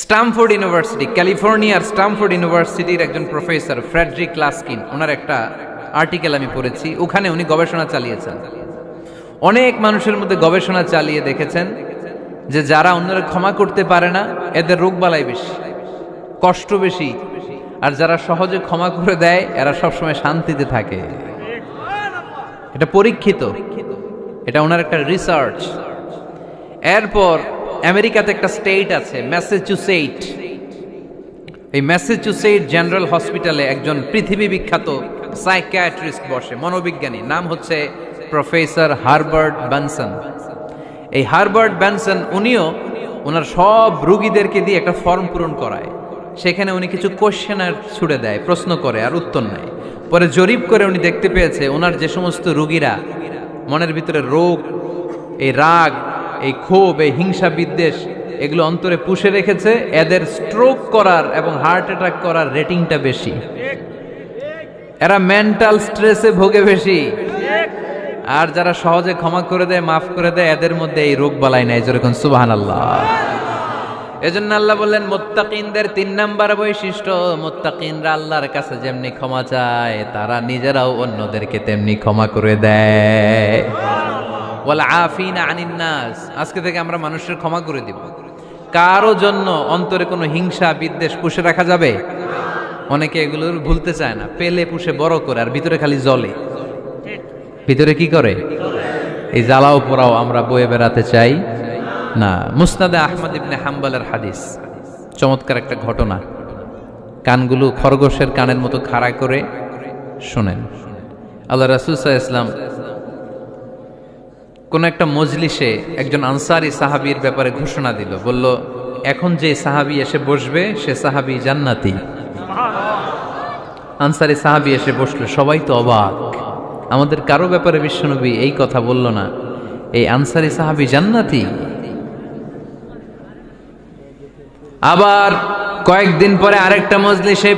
স্টামফোর্ড ইউনিভার্সিটি, ক্যালিফোর্নিয়ার স্টামফোর্ড ইউনিভার্সিটির একজন প্রফেসর ফ্রেডরিক লাস্কিন, ওনার একটা আর্টিকেল আমি পড়েছি। ওখানে উনি গবেষণা চালিয়েছেন। অনেক মানুষের মধ্যে গবেষণা চালিয়ে দেখেছেন যে যারা অন্যরা ক্ষমা করতে পারে না, এদের রোগবালাই বেশি, কষ্ট বেশি। আর যারা সহজে ক্ষমা করে দেয়, এরা সবসময় শান্তিতে থাকে। এটা পরীক্ষিত, এটা ওনার একটা রিসার্চ। এরপর আমেরিকাতে একটা স্টেট আছে ম্যাসাচুসেট। এই ম্যাসাচুসেট জেনারেল হসপিটালে একজন পৃথিবী বিখ্যাত সাইকিয়াট্রিস্ট বসে, মনোবিজ্ঞানী, নাম হচ্ছে প্রফেসর হারবার্ট বেনসন। এই হারবার্ট বেনসন উনিও ওনার সব রোগীদেরকে দিয়ে একটা ফর্ম পূরণ করায়। সেখানে উনি কিছু কোশ্চেনার ছুড়ে দেয়, প্রশ্ন করে আর উত্তর নেয়। পরে জরিপ করে উনি দেখতে পেয়েছে ওনার যে সমস্ত রোগীরা মনের ভিতরে রোগ, এই রাগ, এই ক্ষোভ, এই হিংসা বিদ্বেষ এগুলো অন্তরে পুষে রেখেছে, এদের স্ট্রোক করার এবং হার্ট অ্যাটাক করার রেটিংটা বেশি। এরা মেন্টাল স্ট্রেসে ভোগে বেশি। আর যারা সহজে ক্ষমা করে দেয়, মাফ করে দেয়, এদের মধ্যে এই রোগ বালাই নাই। যেরকম সুবহানাল্লাহ। এজন্য আল্লাহ বললেন মুত্তাকিনদের 3 নাম্বার বৈশিষ্ট্য, মুত্তাকিনরা আল্লাহর কাছে যেমনি ক্ষমা চায়, তারা নিজেরাও অন্যদেরকে তেমনি ক্ষমা করে দেয়। ওয়াল আফিনা আনিন নাস, আজকে থেকে আমরা মানুষের ক্ষমা করে দিব। কারো জন্য অন্তরে কোনো হিংসা বিদ্বেষ পুষে রাখা যাবে? অনেকে এগুলো ভুলতে চায় না, পেলে পুষে বড় করে, আর ভিতরে খালি জ্বলে। ভিতরে কি করে? এই জ্বালাও পোড়াও আমরা বয়ে বেড়াতে চাই না। মুসনাদে আহমদ ইবনে হাম্বলের হাদিস, চমৎকার একটা ঘটনা। কানগুলো খরগোশের কানের মতো খাড়া করে শোনেন। আল্লাহ রাসূল সাল্লাল্লাহু আলাইহি ওয়াসাল্লাম কোন একটা মজলিসে একজন আনসারী সাহাবীর ব্যাপারে ঘোষণা দিল। বলল, এখন যে সাহাবী এসে বসবে সে সাহাবী জান্নাতি। আনসারী সাহাবী এসে বসলো, সবাই তো অবাক। আমাদের কারো ব্যাপারে বিশ্বনবী এই কথা বলল না, এই আনসারী সাহাবী জান্নাতি। আবার কয়েকদিন পরে আরেকটা মজলিসে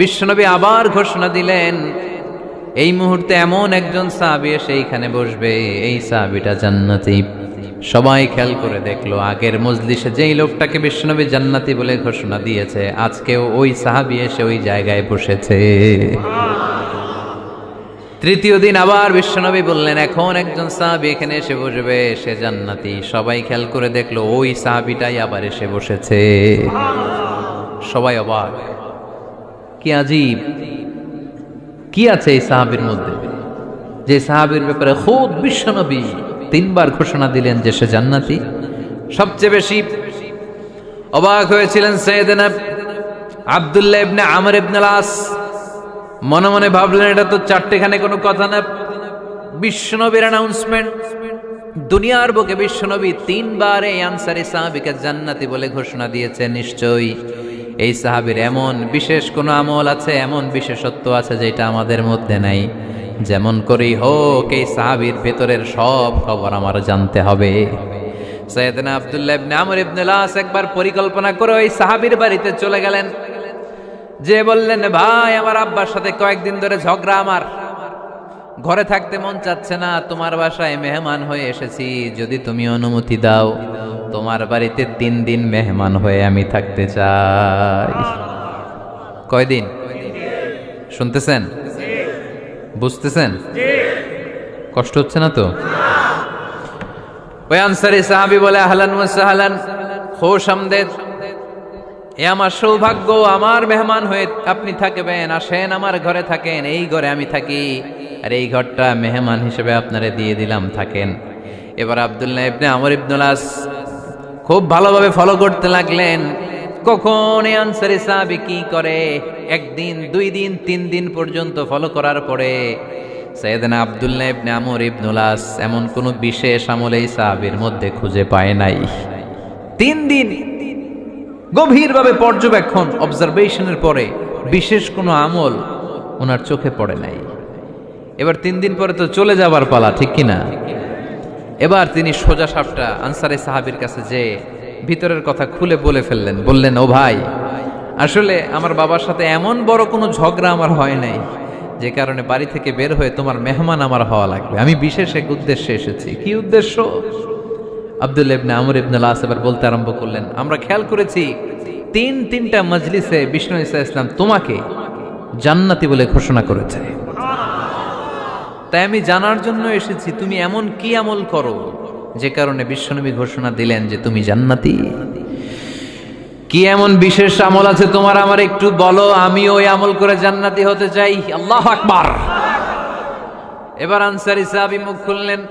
বিশ্বনবী আবার ঘোষণা দিলেন, এই মুহূর্তে এমন একজন সাহাবী এসে এইখানে বসবে, এই সাহাবীটা জান্নাতি। সবাই খেয়াল করে দেখলো, আগের মজলিসে যেই লোকটাকে বিশ্বনবী জান্নাতি বলে ঘোষণা দিয়েছে, আজকেও ওই সাহাবী এসে ওই জায়গায় বসেছে। তৃতীয় দিন আবার বিশ্বনবী বললেন, এখন একজন সাহাবী এখানে এসে বসবে, সে জান্নাতি। সবাই খেয়াল করে দেখলো, ওই সাহাবীটাই আবার এসে বসেছে। সবাই অবাক, কি আজীব, কি আছে এই সাহাবীর মধ্যে, যে সাহাবীর ব্যাপারে খুদ বিশ্বনবী 3 বার ঘোষণা দিলেন যে সে জান্নাতি। সবচেয়ে বেশি অবাক হয়েছিলেন সাইয়েদনা আব্দুল্লাহ ইবনে আমর ইবনে আস। মনে মনে ভাবলেন, এটা তো চারটেখানে কোনো কথা না, বিশ্বনবীর অ্যানাউন্সমেন্ট। দুনিয়ার বুকে বিশ্বনবী 3 বার এই আনসারী সাহাবীকে জান্নাতি বলে ঘোষণা দিয়েছে। নিশ্চয়ই এই সাহাবীর এমন বিশেষ কোনো আমল আছে, এমন বিশেষত্ব আছে যেটা আমাদের মধ্যে নাই। যেমন করেই হোক এই সাহাবীর ভেতরের সব খবর আমার জানতে হবে। সাইয়েদনা আব্দুল্লাহ ইবনে আমর ইবনে আস একবার পরিকল্পনা করে ওই সাহাবীর বাড়িতে চলে গেলেন। যে বললেন, ভাই আমার আব্বার সাথে কয়েকদিন ধরে ঝগড়া, আমার ঘরে থাকতে মন চাচ্ছে না, তোমার বাসায় মেহমান হয়ে এসেছি, যদি তুমি অনুমতি দাও তোমার বাড়িতে 3 দিন মেহমান হয়ে আমি থাকতে চাই। কয়দিন? শুনতেছেন? বুঝতেছেন? কষ্ট হচ্ছে না তো? ওই আনসারী সাহাবী বলে, আহলান ওয়া সাহলান, খুশ আমদেদ, এ আমার সৌভাগ্য, আমার মেহমান হয়ে আপনি থাকবেন, আসেন আমার ঘরে থাকেন। এই ঘরে আমি থাকি, আর এই ঘরটা মেহমান হিসেবে আপনারে দিয়ে দিলাম, থাকেন। এবার আব্দুল্লাহ ইবনে আমর ইবনুল আস খুব ভালোভাবে ফলো করতে লাগলেন কখন এই আনসারী সাহাবী কি করে। একদিন, 2 দিন, 3 দিন পর্যন্ত ফলো করার পরে সাইয়েদনা আব্দুল্লাহ ইবনে আমর ইবনুল আস এমন কোন বিশেষ আমল এই সাহাবীর মধ্যে খুঁজে পায় নাই। 3 দিন গভীরভাবে পর্যবেক্ষণ, অবজারভেশনের পরে বিশেষ কোনো আমল ওনার চোখে পড়ে নাই। এবার 3 দিন পরে তো চলে যাবার পালা, ঠিক কিনা? এবার তিনি সোজা সাপটা আনসারী সাহাবীর কাছে যে ভিতরের কথা খুলে বলে ফেললেন। বললেন, ও ভাই, আসলে আমার বাবার সাথে এমন বড় কোনো ঝগড়া আমার হয় নাই যে কারণে বাড়ি থেকে বের হয়ে তোমার মেহমান আমার হওয়া লাগবে। আমি বিশেষ এক উদ্দেশ্যে এসেছি। কি উদ্দেশ্য? আব্দুল্লাহ ইবনে আমর ইবনুল আস এবার বলতে আরম্ভ করলেন, আমরা খেয়াল করেছি 3টা মজলিসে বিষ্ণু ঈসা ইসলাম তোমাকে জান্নাতি বলে ঘোষণা করেছে। তাই আমি জানার জন্য এসেছি তুমি এমন কি আমল করো যে কারণে বিশ্বনবী ঘোষণা দিলেন যে তুমি জান্নাতি। কি এমন বিশেষ আমল আছে তোমার, আমার একটু বলো, আমি ওই আমল করে জান্নাতি হতে চাই। আল্লাহু আকবার। এবার আনসারী সাহাবী মুখ খুললেন।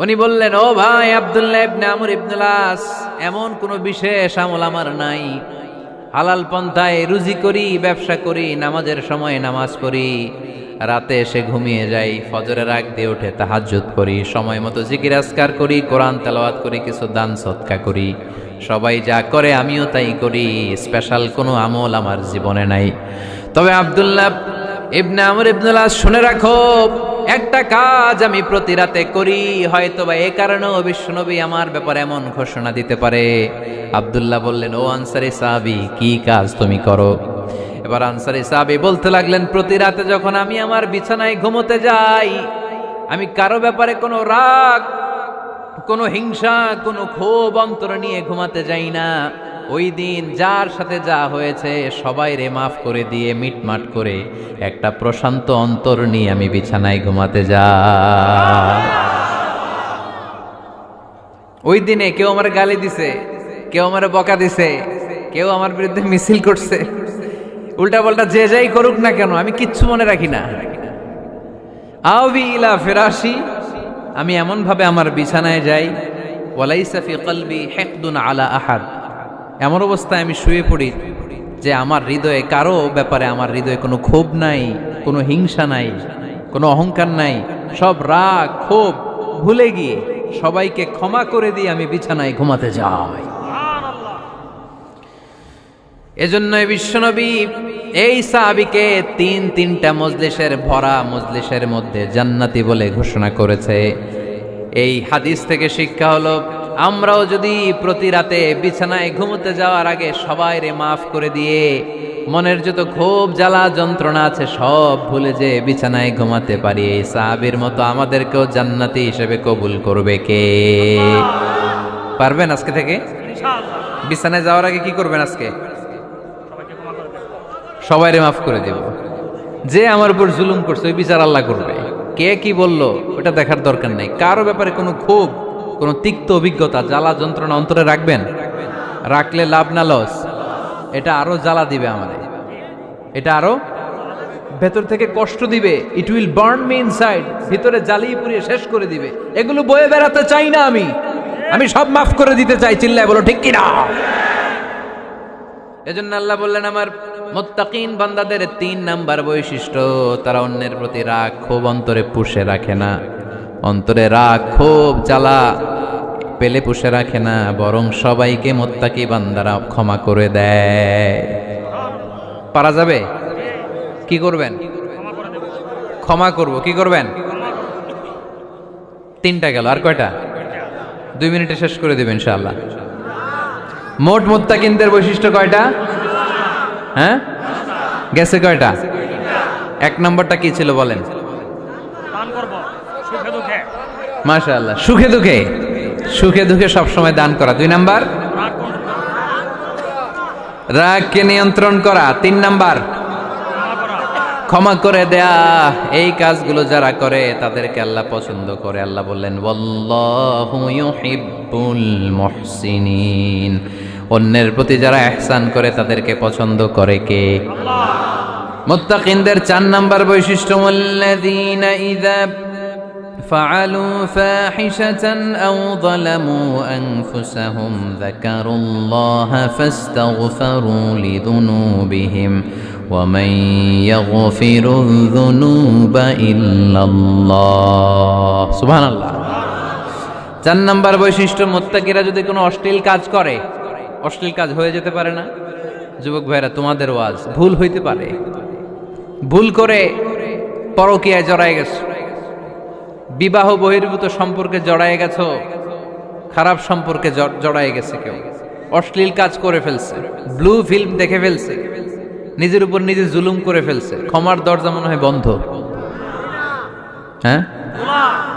উনি বললেন, ও ভাই আব্দুল্লাহ ইবনে আমর ইবনুল আস, এমন কোনো বিশেষ আমল আমার নাই। হালাল পন্থায় রুজি করি, ব্যবসা করি, নামাজের সময় নামাজ পড়ি, রাতে এসে ঘুমিয়ে যাই, ফজরের আগ দিয়ে উঠে তাহাজ্জুদ করি, সময় মতো জিকির আজকার করি, কোরআন তেলাওয়াত করি, কিছু দান সদকা করি। সবাই যা করে আমিও তাই করি। স্পেশাল কোনো আমল আমার জীবনে নাই। তবে আব্দুল্লাহ ইবনে আমর ইবনুল আস, শুনে রাখো, একটা কাজ আমি প্রতি রাতে করি, হয়তোবা এই কারণেও বিশ্বনবী আমার ব্যাপারে এমন ঘোষণা দিতে পারে। আব্দুল্লাহ বললেন, ও আনসারী সাহাবী, কি কাজ তুমি করো? এবার আনসারী সাহাবী বলতে লাগলেন, প্রতি রাতে যখন আমি আমার বিছানায় ঘুমোতে যাই, আমি কারো ব্যাপারে কোনো রাগ, কোনো হিংসা, কোনো ক্ষোভ অন্তরে নিয়ে ঘুমাতে যাই না। ওই দিন যার সাথে যা হয়েছে সবাই রে মাফ করে দিয়ে মিটমাট করে একটা প্রশান্ত অন্তর নিয়ে আমি বিছানায় ঘুমাতে যাই। ওই দিনে কেউ আমার গালি দিছে, কেউ আমার বকা দিছে, কেউ আমার বিরুদ্ধে মিছিল করছে, উল্টা পাল্টা যে যাই করুক না কেন, আমি কিচ্ছু মনে রাখি না। আওবি ইলা ফিরাশি, আমি এমন ভাবে আমার বিছানায় যাই, ওয়ালাইসা ফি কলবি হিকদুন আলা আহাদ, এমন অবস্থায় আমি শুয়ে পড়ি যে আমার হৃদয়ে কারো ব্যাপারে আমার হৃদয়ে কোনো ক্ষোভ নাই, কোনো হিংসা নাই, কোনো অহংকার নাই। সব রাগ ক্ষোভ ভুলে গিয়ে সবাইকে ক্ষমা করে দিয়ে আমি বিছানায় ঘুমাতে যাই। এজন্যই বিশ্বনবী এই সাহাবীকে 3টা মজলিসের ভরা মজলিসের মধ্যে জান্নাতি বলে ঘোষণা করেছে। এই হাদিস থেকে শিক্ষা হলো, আমরাও যদি প্রতি রাতে বিছানায় ঘুমোতে যাওয়ার আগে সবাই রে মাফ করে দিয়ে মনের যত ক্ষোভ জ্বালা যন্ত্রণা আছে সব ভুলে যে বিছানায় ঘুমাতে পারি, এই সাহাবীর মতো আমাদেরকেও জান্নাতি হিসেবে কবুল করবে কে? পারবেন আজকে থেকে? বিছানায় যাওয়ার আগে কি করবেন? আজকে সবাই রে মাফ করে দেব। যে আমার উপর জুলুম করছে ওই বিচার আল্লাহ করবে। কে কি বললো ওটা দেখার দরকার নেই। কারো ব্যাপারে কোনো ক্ষোভ, কোনো তিক্ত অভিজ্ঞতা, জ্বালা যন্ত্রণা অন্তরে রাখবেন? রাখলে লাভ না লস? এটা আরো জ্বালা দিবে আমাদের, এটা আরো ভেতর থেকে কষ্ট দিবে। It will burn me inside, ভিতরে জ্বালিয়ে পুড়িয়ে শেষ করে দিবে। এগুলো বয়ে বেড়াতে চাই না আমি সব মাফ করে দিতে চাই। চিল্লায় বলো ঠিক কিনা? এজন্য আল্লাহ বললেন, আমার মুত্তাকিন বান্দাদের 3 নাম্বার বৈশিষ্ট্য, তারা অন্যের প্রতি রাগ ক্ষোভ অন্তরে পুষে রাখে না। অন্তরে রাগ ক্ষোভ জ্বালা পেলে পুষে রাখে না, বরং সবাইকে মুত্তাকি বান্দারা ক্ষমা করে দেয়। পারা যাবে? কি করবেন? ক্ষমা করব। কি করবেন? 3টা গেল, আর কয়টা? 2 মিনিটে শেষ করে দেবেন ইনশাআল্লাহ। মোট মুত্তাকিনদের বৈশিষ্ট্য কয়টা? হ্যাঁ, গেছে কয়টা? 1 নম্বরটা কি ছিল বলেন? মাশাআল্লাহ, সুখে দুঃখে, সুখে দুঃখে সবসময় দান করা। 2 নাম্বার, রাগকে নিয়ন্ত্রণ করা। 3 নাম্বার, ক্ষমা করে দেয়া। এই কাজগুলো যারা করে তাদেরকে আল্লাহ পছন্দ করে। আল্লাহ বললেন, ওয়াল্লাহু ইউহিব্বুল মুহসিনিন, অন্যের প্রতি যারা ইহসান করে তাদেরকে পছন্দ করে কে? আল্লাহ। মুত্তাকিনদের 4 নাম্বার বৈশিষ্ট্য, ওয়াল্লাযীনা ইযা فعلوا فاحشة أو ظلموا أنفسهم ذكروا الله فاستغفروا لذنوبهم ومن يغفر الذنوب إلا الله سبحان الله 4 নম্বর বৈশিষ্ট্য মুত্তাকিরা যদি কোনো অশ্লীল কাজ করে, অশ্লীল কাজ হয়ে যেতে পারে না যুবক ভাইরা, তোমাদের ওয়াজ ভুল হইতে পারে, ভুল করে পরকীয়ায় জড়ায় গেছো, বিবাহ বহির্ভূত সম্পর্কে জড়ায় গেছো, খারাপ সম্পর্কে জড়ায় গেছে, কেউ অশ্লীল কাজ করে ফেলছে, ব্লু ফিল্ম দেখে ফেলছে, নিজের উপর নিজে জুলুম করে ফেলছে, ক্ষমার দরজা মনে হয় বন্ধ। হ্যাঁ,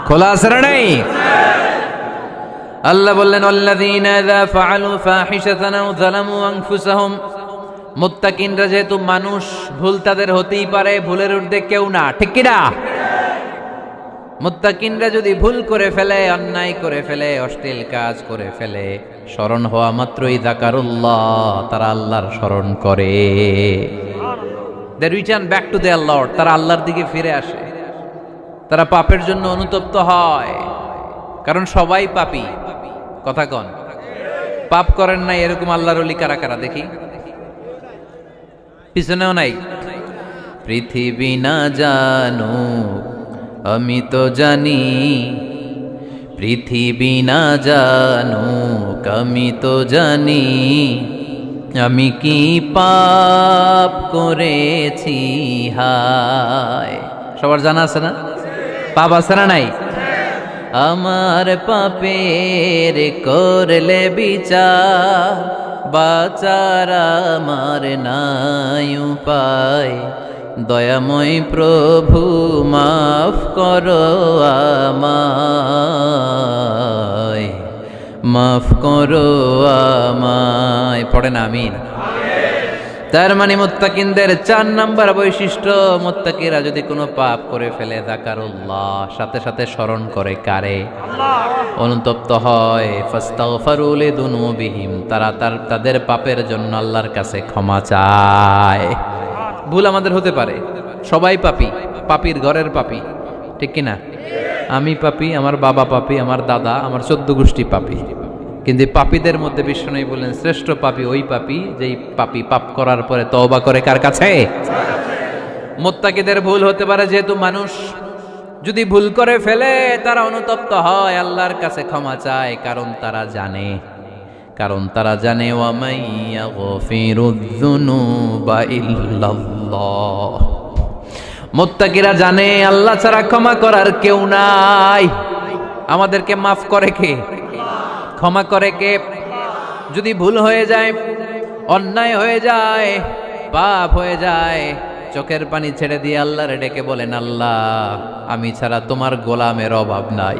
খোলা আছে না নাই? আল্লাহ বললেন আল্লাযীনা ইযা ফাআলু ফাহিশাতান আও যালামু আনফুসাহুম, মুত্তাকিনরা যেহেতু মানুষ, ভুল তাদের হতেই পারে, ভুলের ঊর্ধ্বে কেউ না, ঠিক কি না? মুত্তাকিনরা যদি ভুল করে ফেলে, অন্যায় করে ফেলে, অশ্লীল কাজ করে ফেলে, স্মরণ হওয়া মাত্রই যাকারুল্লাহ, তারা আল্লাহর স্মরণ করে। They return back to their lord, তারা আল্লাহর দিকে ফিরে আসে, তারা পাপের জন্য অনুতপ্ত হয়, কারণ সবাই পাপী। কথা কন, পাপ করেন নাই এরকম আল্লাহর ওলি কারা কারা দেখি? পিছনেও নাই। পৃথিবী না জানো আমি তো জানি, পৃথিবী না জানো আমি তো জানি, আমি কি পাপ করেছি হায়। সবার জানা আছে না? পাপ আছে না নাই? আমার পাপের করলে বিচার, বাচার আমার নাই উপায়, দয়াময় প্রভু মাফ করো আমায়, মাফ করো আমায়। পড়েন আমিন। তার মানে মুত্তাকিনদের 4 নম্বর বৈশিষ্ট্য, মুত্তাকিরা যদি কোনো পাপ করে ফেলে যাকারুল্লাহ, সাথে সাথে স্মরণ করে কারে? অনুতপ্ত হয়। ফাস্তাগফারু লিযুনুবিহিম, তারা তাদের পাপের জন্য আল্লাহর কাছে ক্ষমা চায়। ভুল আমাদের হতে পারে, সবাই পাপী, পাপীর ঘরের পাপী, ঠিক কিনা? আমি পাপী, আমার বাবা পাপী, আমার দাদা, আমার 14 গোষ্ঠী পাপী। কিন্তু পাপীদের মধ্যে বিষ্ণু বলেন শ্রেষ্ঠ পাপী ওই পাপী যেই পাপী পাপ করার পরে তওবা করে কার কাছে? মুত্তাকিদের ভুল হতে পারে, যেহেতু মানুষ, যদি ভুল করে ফেলে তারা অনুতপ্ত হয়, আল্লাহর কাছে ক্ষমা চায়, কারণ তারা জানে ওয়া মাইয়া গফিরুয যুনুবা ইল্লাল্লাহ। মুত্তাকিরা জানে আল্লাহ ছাড়া ক্ষমা করার কেউ নাই। আমাদেরকে মাফ করে কে? ক্ষমা করে কে? যদি ভুল হয়ে যায়, অন্যায় হয়ে যায়, পাপ হয়ে যায়, চোখের পানি ছেড়ে দিয়ে আল্লাহরে ডেকে বলেন, আল্লাহ আমি ছাড়া তোমার গোলামের অভাব নাই,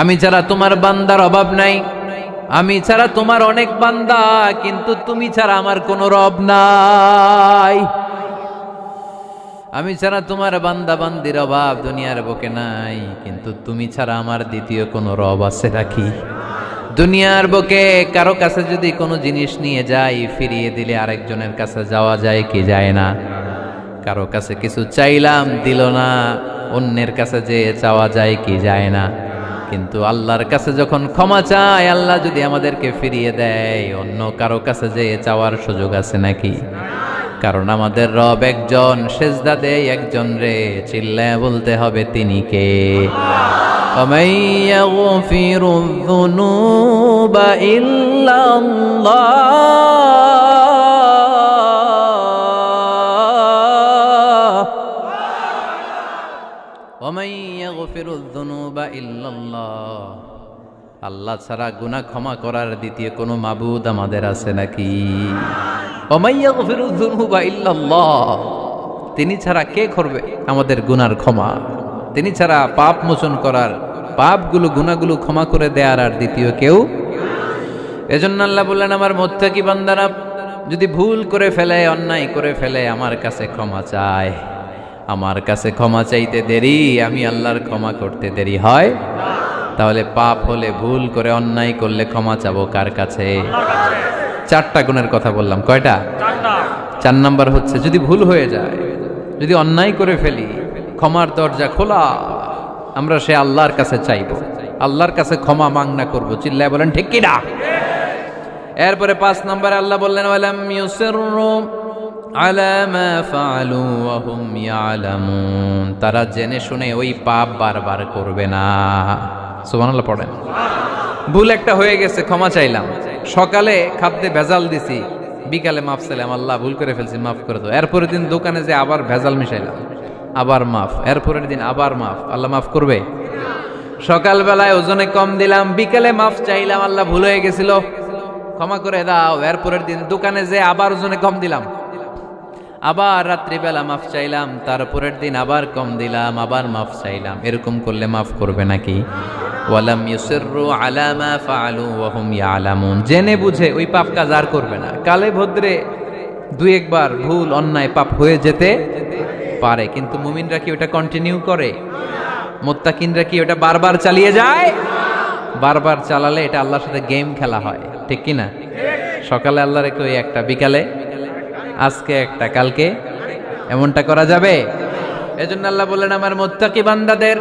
আমি ছাড়া তোমার বান্দার অভাব নাই, আমি ছাড়া তোমার অনেক বান্দা, কিন্তু তুমি ছাড়া আমার কোনো রব নাই। আমি ছাড়া তোমার বান্দা বান্দির অভাব দুনিয়ার বুকে নাই, কিন্তু তুমি ছাড়া আমার দ্বিতীয় কোনো রব আছে নাকি? দুনিয়ার বুকে কারো কাছে যদি কোনো জিনিস নিয়ে যাই, ফিরিয়ে দিলে আরেকজনের কাছে যাওয়া যায় কি যায় না? কারো কাছে কিছু চাইলাম দিল না, অন্যের কাছে যে চাওয়া যায় কি যায় না? কিন্তু আল্লাহর কাছে যখন ক্ষমা চাই, আল্লাহ যদি আমাদেরকে ফিরিয়ে দেয়, অন্য কারো কাছে যে চাওয়ার সুযোগ আছে নাকি? কারণ আমাদের রব একজন, সেজদা দেয় একজন রে, চিল্লায় বলতে হবে তিনি কে? وَمَن يَغْفِرُ الذُّنُوبَ إِلَّا اللَّهُ وَمَن يَغْفِرُ الذُّنُوبَ إِلَّا اللَّهُ। আল্লাহ ছাড়া গুনাহ ক্ষমা করার দ্বিতীয় কোনো মাবুদ আমাদের আছে নাকি? وَمَن يَغْفِرُ الذُّنُوبَ إِلَّا اللَّهُ। তিনি ছাড়া কে করবে আমাদের গুনার ক্ষমা? তিনি ছাড়া পাপ মোচন করার, পাপগুলো গুনাহগুলো ক্ষমা করে দেয়ার আর দ্বিতীয় কেউ। এজন্য আল্লাহ বললেন, আমার মুত্তাকি বান্দারা যদি ভুল করে ফেলে, অন্যায় করে ফেলে, আমার কাছে ক্ষমা চায়। আমার কাছে ক্ষমা চাইতে দেরি, আমি আল্লাহর ক্ষমা করতে দেরি হয়? তাহলে পাপ হলে, ভুল করে অন্যায় করলে ক্ষমা চাবো কার কাছে? 4টা গুণের কথা বললাম, কয়টা? 4 নাম্বার হচ্ছে যদি ভুল হয়ে যায়, যদি অন্যায় করে ফেলি, ক্ষমার দরজা খোলা, আমরা সে আল্লাহর কাছে চাইবো, আল্লাহর কাছে ক্ষমা মাংনা করবো। চিল্লায় বলেন ঠিক কিনা? এরপরে 5 নম্বরে আল্লাহ বললেন ওয়ালাম ইউসিররু আলা মা ফাআলু ওয়া হুম ইয়ালামুন, তারা জেনে শুনে ওই পাপ বারবার করবে না। সুবহানাল্লাহ পড়েন। ভুল একটা হয়ে গেছে, ক্ষমা চাইলাম। সকালে খাদ্যে ভেজাল দিছি, বিকালে মাফ চাইলাম, আল্লাহ ভুল করে ফেলছি, মাফ করে দাও। এরপরের দিন দোকানে যে আবার ভেজাল মিশাইলাম, আবার মাফ। এরপরের দিন আবার মাফ, আল্লাহ মাফ করবে? সকালবেলায় ওজনে কম দিলাম, বিকালে মাফ চাইলাম, আল্লাহ ভুল হয়ে গেছিল, ক্ষমা করে দাও। এরপরের দিন দোকানে যে আবার ওজনে কম দিলাম, আবার রাত্রিবেলা মাফ চাইলাম, তারপরের দিন আবার কম দিলাম, আবার মাফ চাইলাম। এরকম করলে মাফ করবে নাকি? ওয়ালাম ইউসিররু আলা মা ফাআলু ওয়া হুম ইয়ালামুন, জেনে বুঝে ওই পাপ কাজ আর করবে না। কালে ভদ্রে 2 একবার ভুল অন্যায় পাপ হয়ে যেতে পারে, কিন্তু মুমিনরা কি ওটা কন্টিনিউ করে? মুত্তাকিনরা কি ওটা বারবার চালিয়ে যায়? বারবার চালালে এটা আল্লাহর সাথে গেম খেলা হয়, ঠিক কি না? সকালে আল্লাহর ওই একটা, বিকালে আজকে একটা, কালকে এমনটা করা যাবে? এজন্য আল্লাহ বললেন আমার মুত্তাকি বান্দাদের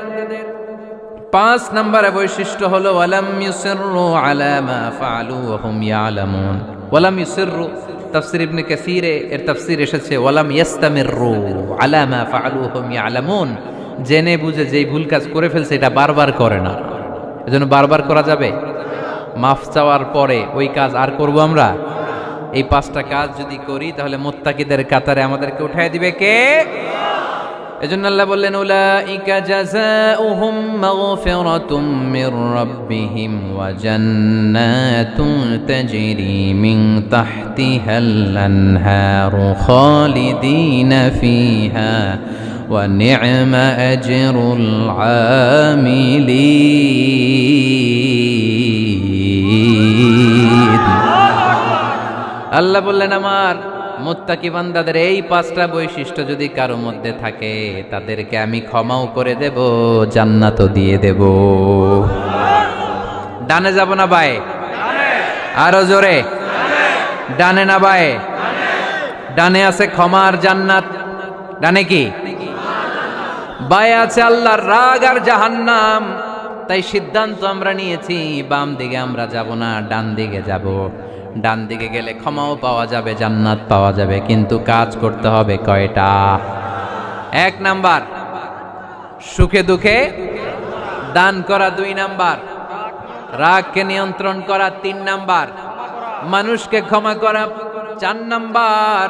5 নম্বরে বৈশিষ্ট্য হলো ওয়ালাম ইউসিররু আলা মা ফাআলু ওয়া হুম ইয়ালামুন। ওয়ালাম ইউসিররু, তাফসীর ইবনে কাসীরে এর তাফসীর এসেছে ওয়ালাম ইস্তামিররু আলা মা ফাআলু ওয়া হুম ইয়ালামুন, জেনে বুঝে যেই ভুল কাজ করে ফেলছে এটা বারবার করে না। এজন্য বারবার করা যাবে? মাফ চাওয়ার পরে ওই কাজ আর করব আমরা? এই 5টা কাজ যদি করি তাহলে মুত্তাকিদের কাতারে আমাদেরকে উঠায় দিবে কে? এজন্য আল্লাহ বললেন উলাইকা জাযাউহুম মাগফিরাতুম মির রাব্বিহিম ওয়া জান্নাতুন তাজরি মিন তাহতিহাল আনহারু খালিদিনা ফিহা ওয়া নি'মা আজরুল আমিলিন। আল্লাহ বললেন আমার মুত্তাকি বান্দাদের এই 5টা বৈশিষ্ট্য যদি কারো মধ্যে থাকে তাদেরকে আমি ক্ষমাও করে দেব, জান্নাতও দিয়ে দেব। ডানে যাব না বায়ে? আরো জোরে। ডানে না বায়ে? ডানে আছে ক্ষমা আর জান্নাত। ডানে কি? বায়ে আছে আল্লাহর রাগ আর জাহান্নাম। তাই সিদ্ধান্ত আমরা নিয়েছি বাম দিকে আমরা যাব না, ডান দিকে যাব। ডান দিকে গেলে ক্ষমাও পাওয়া যাবে, জান্নাত পাওয়া যাবে, কিন্তু কাজ করতে হবে কয়টা? 1 নাম্বার সুখে দুঃখে দান করা, 2 নাম্বার রাগকে নিয়ন্ত্রণ করা, 3 নাম্বার মানুষকে ক্ষমা করা, 4 নাম্বার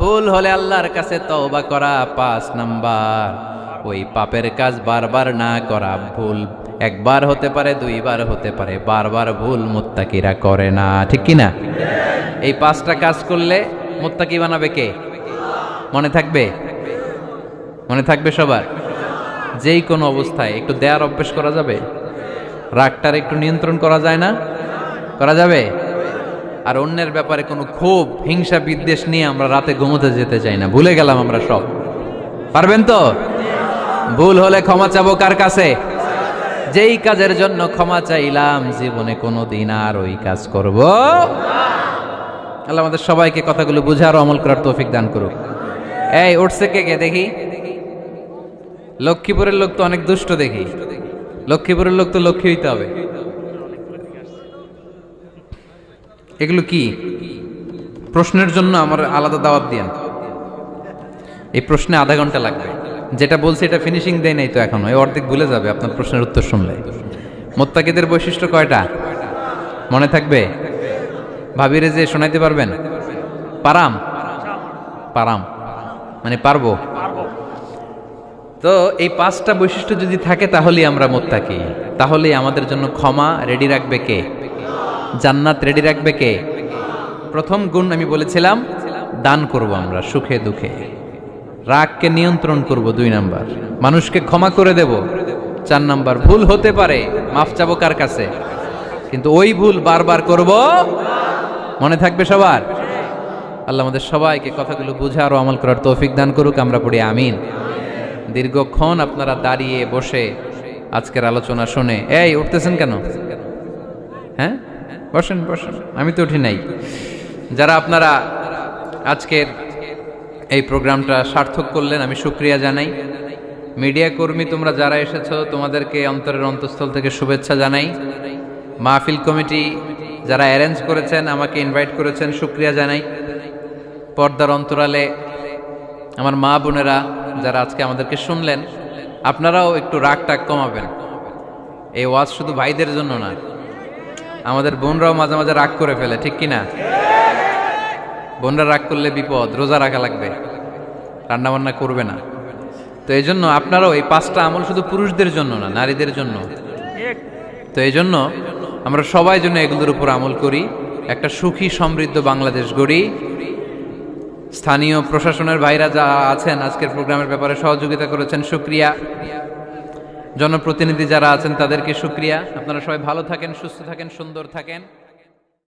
ভুল হলে আল্লাহর কাছে তওবা করা, 5 নাম্বার ওই পাপের কাজ বারবার না করা। ভুল একবার হতে পারে, 2 বার হতে পারে, বারবার ভুল মুত্তাকিরা করে না, ঠিক কি না? এই 5টা কাজ করলে মুত্তাকি বানাবে কে? মনে থাকবে? মনে থাকবে সবার? যেই কোনো অবস্থায় একটু দেয়ার অভ্যাস করা যাবে? রাগটার একটু নিয়ন্ত্রণ করা যায় না? করা যাবে? আর অন্যের ব্যাপারে কোনো ক্ষোভ, হিংসা, বিদ্বেষ নিয়ে আমরা রাতে ঘুমোতে যেতে চাই না, ভুলে গেলাম আমরা সব। পারবেন তো? ভুল হলে ক্ষমা চাবো কার কাছে? যেই কাজের জন্য ক্ষমা চাইলাম জীবনে কোনোদিন আর ওই কাজ করব আল্লাহ আমাদের সবাইকে কথাগুলো বুঝার আমল করার তৌফিক দান করুক। এই উঠছে কে কে দেখি? লক্ষ্মীপুরের লোক তো অনেক দুষ্ট দেখি। লক্ষ্মীপুরের লোক তো লক্ষ্মী হইতে হবে। এগুলো কি প্রশ্নের জন্য আমার আলাদা দাওয়াত দিয়েন। এই প্রশ্নে আধা ঘন্টা লাগবে। যেটা বলছি এটা ফিনিশিং দেয় নাই তো এখনো, এই অর্ধেক ভুলে যাবে আপনার প্রশ্নের উত্তর শুনলে। মুত্তাকিদের বৈশিষ্ট্য কয়টা মনে থাকবে? ভাবিরে যে শোনাইতে পারবেন? পারাম পারাম মানে পারবো। তো এই 5টা বৈশিষ্ট্য যদি থাকে তাহলেই আমরা মুত্তাকি। তাহলেই আমাদের জন্য ক্ষমা রেডি রাখবে কে? জান্নাত রেডি রাখবে কে? প্রথম গুণ আমি বলেছিলাম দান করব আমরা সুখে দুঃখে। রাগকে নিয়ন্ত্রণ করব 2 নাম্বার। মানুষকে ক্ষমা করে দেব 4 নাম্বার। ভুল হতে পারে, মাফ চাবো কার কাছে? কিন্তু ওই ভুল বারবার করব। মনে থাকবে সবার? আল্লাহ আমাদের সবাইকে কথাগুলো বুঝার ও আমল করার তৌফিক দান করুক। আমরা পড়ি আমিন। দীর্ঘক্ষণ আপনারা দাঁড়িয়ে বসে আজকের আলোচনা শুনে, এই উঠতেছেন কেন? হ্যাঁ বসেন বসেন, আমি তো উঠি নাই। যারা আপনারা আজকের এই প্রোগ্রামটা সার্থক করলেন আমি শুকরিয়া জানাই। মিডিয়া কর্মী তোমরা যারা এসেছো তোমাদেরকে অন্তরের অন্তঃস্থল থেকে শুভেচ্ছা জানাই। মাহফিল কমিটি যারা অ্যারেঞ্জ করেছেন, আমাকে ইনভাইট করেছেন, শুকরিয়া জানাই। পর্দার অন্তরালে আমার মা বোনেরা যারা আজকে আমাদেরকে শুনলেন, আপনারাও একটু রাগ টাগ কমাবেন। এই ওয়াজ শুধু ভাইদের জন্য না, আমাদের বোনরাও মাঝে মাঝে রাগ করে ফেলে, ঠিক কিনা? বোনরা রাগ করলে বিপদ, রোজা রাখা লাগবে, রান্না বান্না করবে না। তো এই জন্য আপনারাও এই 5টা আমল শুধু পুরুষদের জন্য না, নারীদের জন্য। তো এই জন্য আমরা সবাই জন্য এগুলোর উপর আমল করি, একটা সুখী সমৃদ্ধ বাংলাদেশ গড়ি। স্থানীয় প্রশাসনের ভাইরা যা আছেন আজকের প্রোগ্রামের ব্যাপারে সহযোগিতা করেছেন, শুকরিয়া। জনপ্রতিনিধি যারা আছেন তাদেরকে শুকরিয়া। আপনারা সবাই ভালো থাকেন, সুস্থ থাকেন, সুন্দর থাকেন।